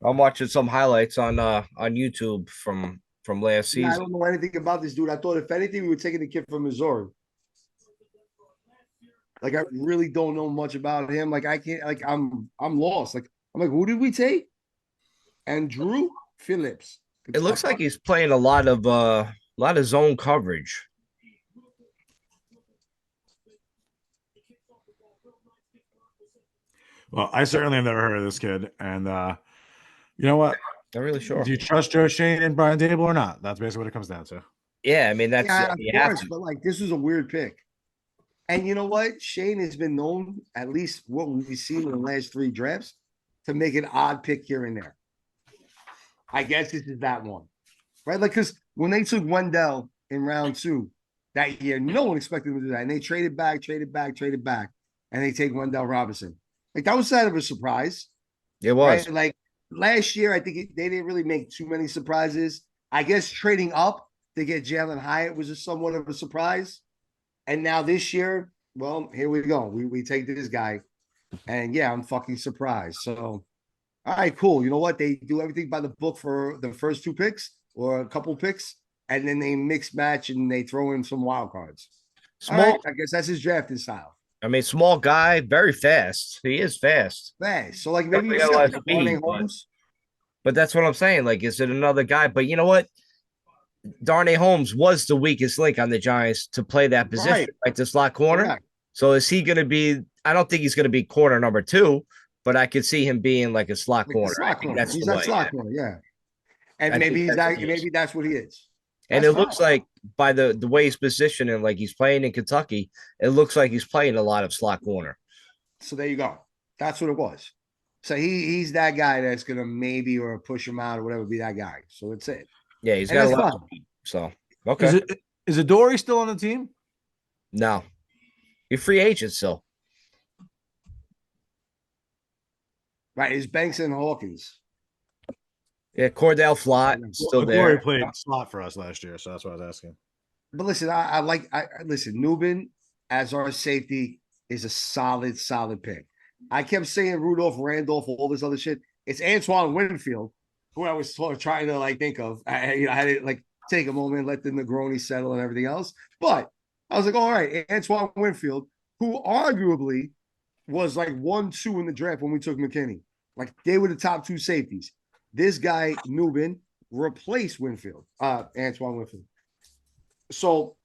I'm watching some highlights on YouTube from last season. I don't know anything about this dude. I thought if anything, we were taking the kid from Missouri. Like, I really don't know much about him. Like, I can't. Like, I'm lost. Like, I'm like, who did we take? Andrew Phillips. It looks like he's playing a lot of zone coverage. Well, I certainly have never heard of this kid, and you know what? Not really sure. Do you trust Joe Shane and Brian Dable or not? That's basically what it comes down to. Yeah, I mean that's of course, but like this was a weird pick. And you know what? Shane has been known, at least what we've seen in the last 3 drafts, to make an odd pick here and there. I guess this is that one. Right? Like, because when they took Wendell in round 2 that year, no one expected them to do that. And they traded back, and they take Wendell Robinson. Like, that was kind of a surprise. It was. Right? Like, last year, I think they didn't really make too many surprises. I guess trading up to get Jalen Hyatt was somewhat of a surprise. And now this year, well, here we go. We take this guy. And yeah, I'm fucking surprised. So, all right, cool. You know what? They do everything by the book for the first 2 picks or a couple picks, and then they mix match and they throw in some wild cards. Small. Right, I guess that's his drafting style. I mean, small guy, very fast. He is fast. Fast. So like maybe Definitely you got a lot of like speed, Holmes. But that's what I'm saying. Like, is it another guy? But you know what? Darnay Holmes was the weakest link on the Giants to play that position, like the slot corner. Correct. So is he going to be? I don't think he's going to be corner number 2, but I could see him being like a slot Like corner. slot corner. That's He's the that way, slot corner, yeah. And I maybe think he's that's that. what he is. Maybe that's what he is. And That's it looks like by the way he's positioned and like he's playing in Kentucky, it looks like he's playing a lot of slot corner. So there you go. That's what it was. So he's that guy that's gonna maybe or push him out or whatever, be that guy. So that's it. Yeah, he's And got a that's lot. fine. Of speed, so okay. Is Adoree still on the team? No, you're free agent still. Right, it's Banks and Hawkins. Yeah, Cordell Flott still there. Adoree played slot for us last year, so that's what I was asking. But listen, I listen, Nubin as our safety is a solid pick. I kept saying Rudolph, Randolph, all this other shit. It's Antoine Winfield, who I was sort of trying to like think of. I had to like take a moment, let the Negroni settle and everything else. But I was like, all right, Antoine Winfield, who arguably was like 1-2 in the draft when we took McKinney. Like they were the top two safeties. This guy, Nubin, replaced Winfield, Antoine Winfield. So,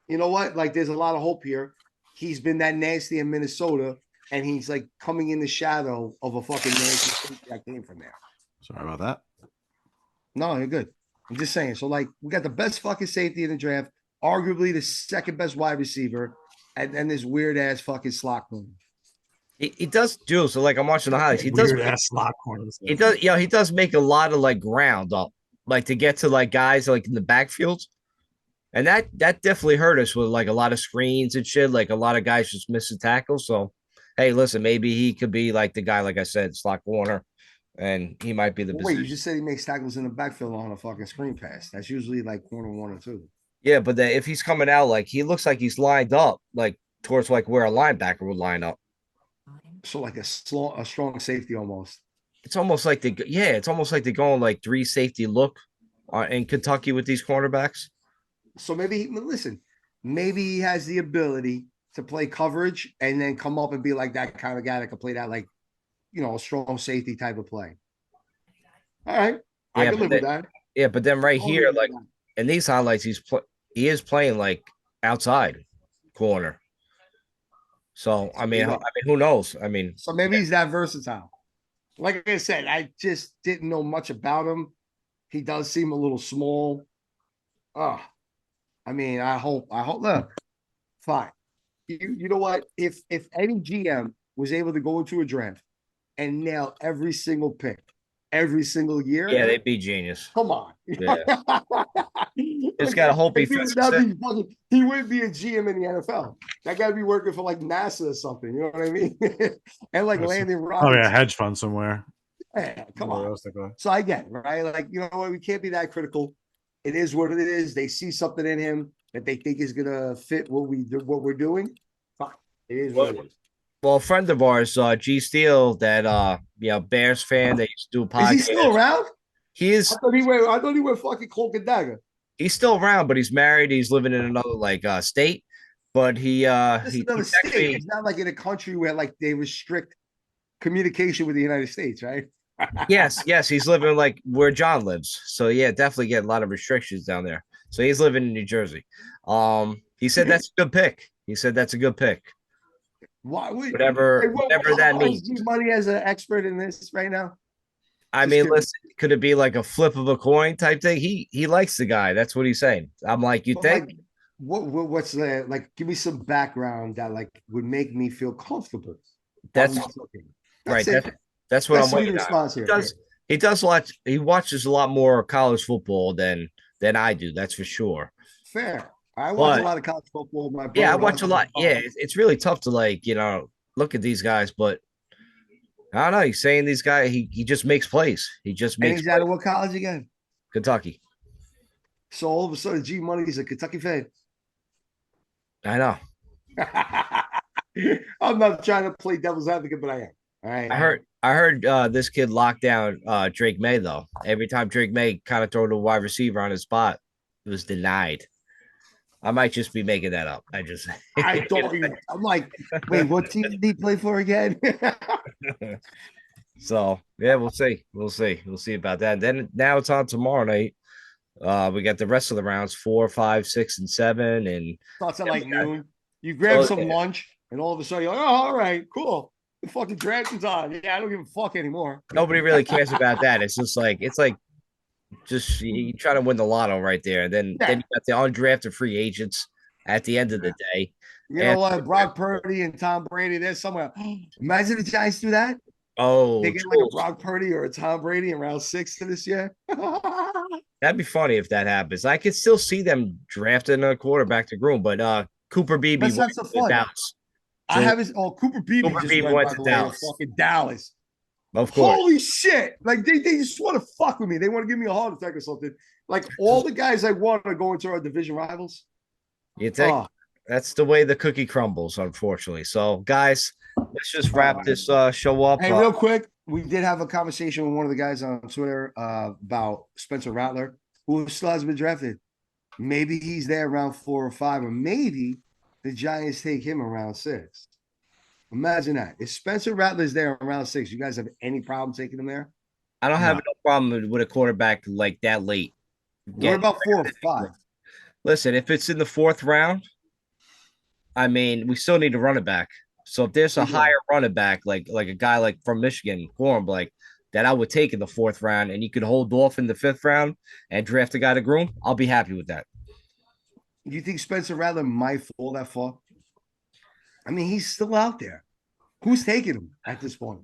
you know what? Like, there's a lot of hope here. He's been that nasty in Minnesota, and he's like coming in the shadow of a fucking nasty safety that came from there. Sorry about that. No, you're good. I'm just saying. So, like, we got the best fucking safety in the draft, arguably the second best wide receiver, and then this weird ass fucking slot corner. He does do so. Like I'm watching the highlights. He does. Weird ass slot corners. He does. Yeah, he does make a lot of like ground up, like to get to like guys like in the backfield, and that definitely hurt us with like a lot of screens and shit. Like a lot of guys just missing tackles. So, hey, listen, maybe he could be like the guy, like I said, slot corner, and he might be the. Wait, you just said he makes tackles in the backfield on a fucking screen pass. That's usually like corner 1 or 2. Yeah, but if he's coming out, like he looks like he's lined up, like towards like where a linebacker would line up. So like a strong safety almost. It's almost like it's almost like they're going like 3 safety look in Kentucky with these cornerbacks. So maybe maybe he has the ability to play coverage and then come up and be like that kind of guy that can play that, like, you know, a strong safety type of play. All right, I can live with that. Yeah, but then right here, like in these highlights, he is playing like outside corner. So I mean, who knows? I mean, so maybe he's that versatile. Like I said, I just didn't know much about him. He does seem a little small. I mean, I hope. Look, fine. You know what? If any GM was able to go into a draft and nail every single pick, every single year, yeah, they'd be genius. Come on. Yeah. Just gotta hope he fits. He wouldn't be a GM in the NFL. That guy be working for like NASA or something. You know what I mean? And like Landon Roberts. Oh yeah, hedge fund somewhere. Yeah, come on. So I get it, right? Like, you know what? We can't be that critical. It is what it is. They see something in him that they think is gonna fit what we're doing. Fine. It is what it is. Well, a friend of ours, G Steele, that Bears fan, they used to do a podcast. Is he still around? He is. I thought he went fucking cloak and dagger. He's still around, but he's married. He's living in another like state. But another state. It's not like in a country where like they restrict communication with the United States, right? yes, he's living like where John lives. So yeah, definitely get a lot of restrictions down there. So he's living in New Jersey. He said that's a good pick. Why? Whatever that means. Money as an expert in this right now. I mean, listen, could it be like a flip of a coin type thing? He likes the guy. That's what he's saying. I'm like, you think? Like, what's the like? Give me some background that like would make me feel comfortable. That's right. That's what I'm waiting on. He does watch. He watches a lot more college football than I do. That's for sure. Fair. I watch a lot of college football. I watch a lot. Yeah, it's really tough to like look at these guys, but I don't know. He's saying these guys. He just makes plays. He just makes. And he's out of what college again? Kentucky. So all of a sudden, G Money is a Kentucky fan. I know. I'm not trying to play devil's advocate, but I am. All right. I heard this kid locked down Drake May though. Every time Drake May kind of throw the wide receiver on his spot, it was denied. I might just be making that up. I'm like, wait, what team did he play for again? So yeah, we'll see. We'll see about that. Then now it's on tomorrow night. We got the rest of the rounds 4, 5, 6, and 7, and starts at like noon. You grab some lunch, and all of a sudden you're like, oh, all right, cool. The fucking draft is on. Yeah, I don't give a fuck anymore. Nobody really cares about that. It's just like just you try to win the lotto right there. And then you got the undrafted free agents at the end of the day. You know what? Brock Purdy and Tom Brady, there's somewhere. Imagine the Giants do that. Oh, they get like a Brock Purdy or a Tom Brady in round 6 of this year. That'd be funny if that happens. I could still see them drafting a quarterback to groom, but Cooper Beebe went to Dallas. I haven't. Oh, Cooper Beebe went to Dallas. Fucking Dallas. Of course. Holy shit! Like they just want to fuck with me. They want to give me a heart attack or something. Like all the guys I want are going to our division rivals. You think that's the way the cookie crumbles, unfortunately. So, guys, let's just wrap this show up. Hey, real quick, we did have a conversation with one of the guys on Twitter about Spencer Rattler, who still has been drafted. Maybe he's there around 4 or 5, or maybe the Giants take him in round 6. Imagine that. If Spencer Rattler's there in round 6, you guys have any problem taking him there? I don't have no problem with a quarterback like that late. What about 4 or 5? Listen, if it's in the 4th round, I mean, we still need a running back. So if there's a higher running back, like a guy like from Michigan, Gorham, like that I would take in the 4th round, and you could hold off in the 5th round and draft a guy to groom, I'll be happy with that. You think Spencer Rattler might fall that far? I mean, he's still out there. Who's taking him at this point?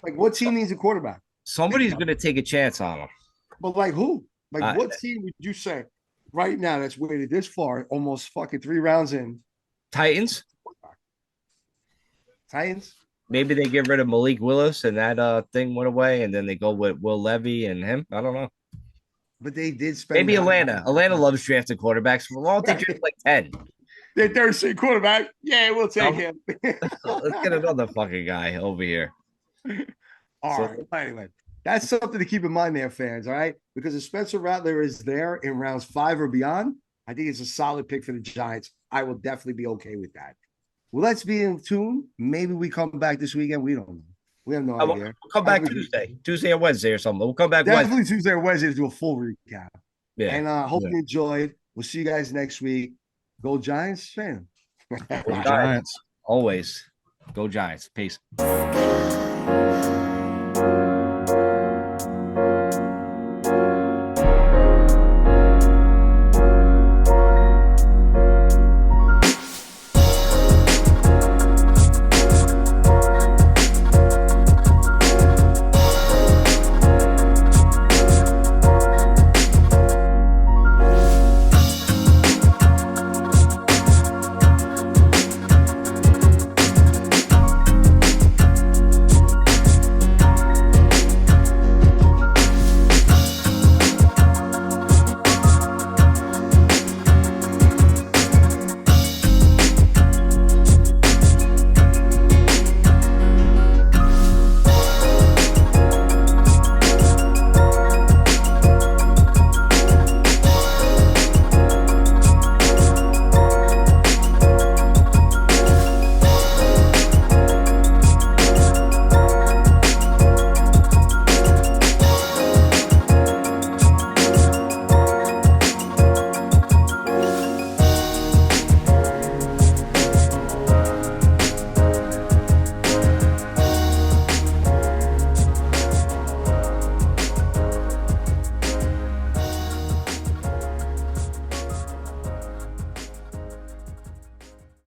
Like, what team needs a quarterback? Somebody's going to take a chance on him. But like who? Like, what team would you say right now that's waited this far, almost fucking 3 rounds in? Titans. Titans. Maybe they get rid of Malik Willis and that thing went away, and then they go with Will Levy and him. I don't know. But they did spend. Maybe Atlanta. Atlanta loves drafting quarterbacks. Why don't they draft like 10? Their third string quarterback. Yeah, we'll take him. Let's get another fucking guy over here. All right. Anyway, that's something to keep in mind there, fans. All right. Because if Spencer Rattler is there in rounds 5 or beyond, I think it's a solid pick for the Giants. I will definitely be okay with that. Well, let's be in tune. Maybe we come back this weekend. We don't know. We have no idea. We'll come back Tuesday or Wednesday or something. We'll come back definitely Wednesday. Tuesday or Wednesday to do a full recap. Yeah. And hope you enjoyed. We'll see you guys next week. Go Giants, fan. Go Giants. Always. Go Giants. Peace.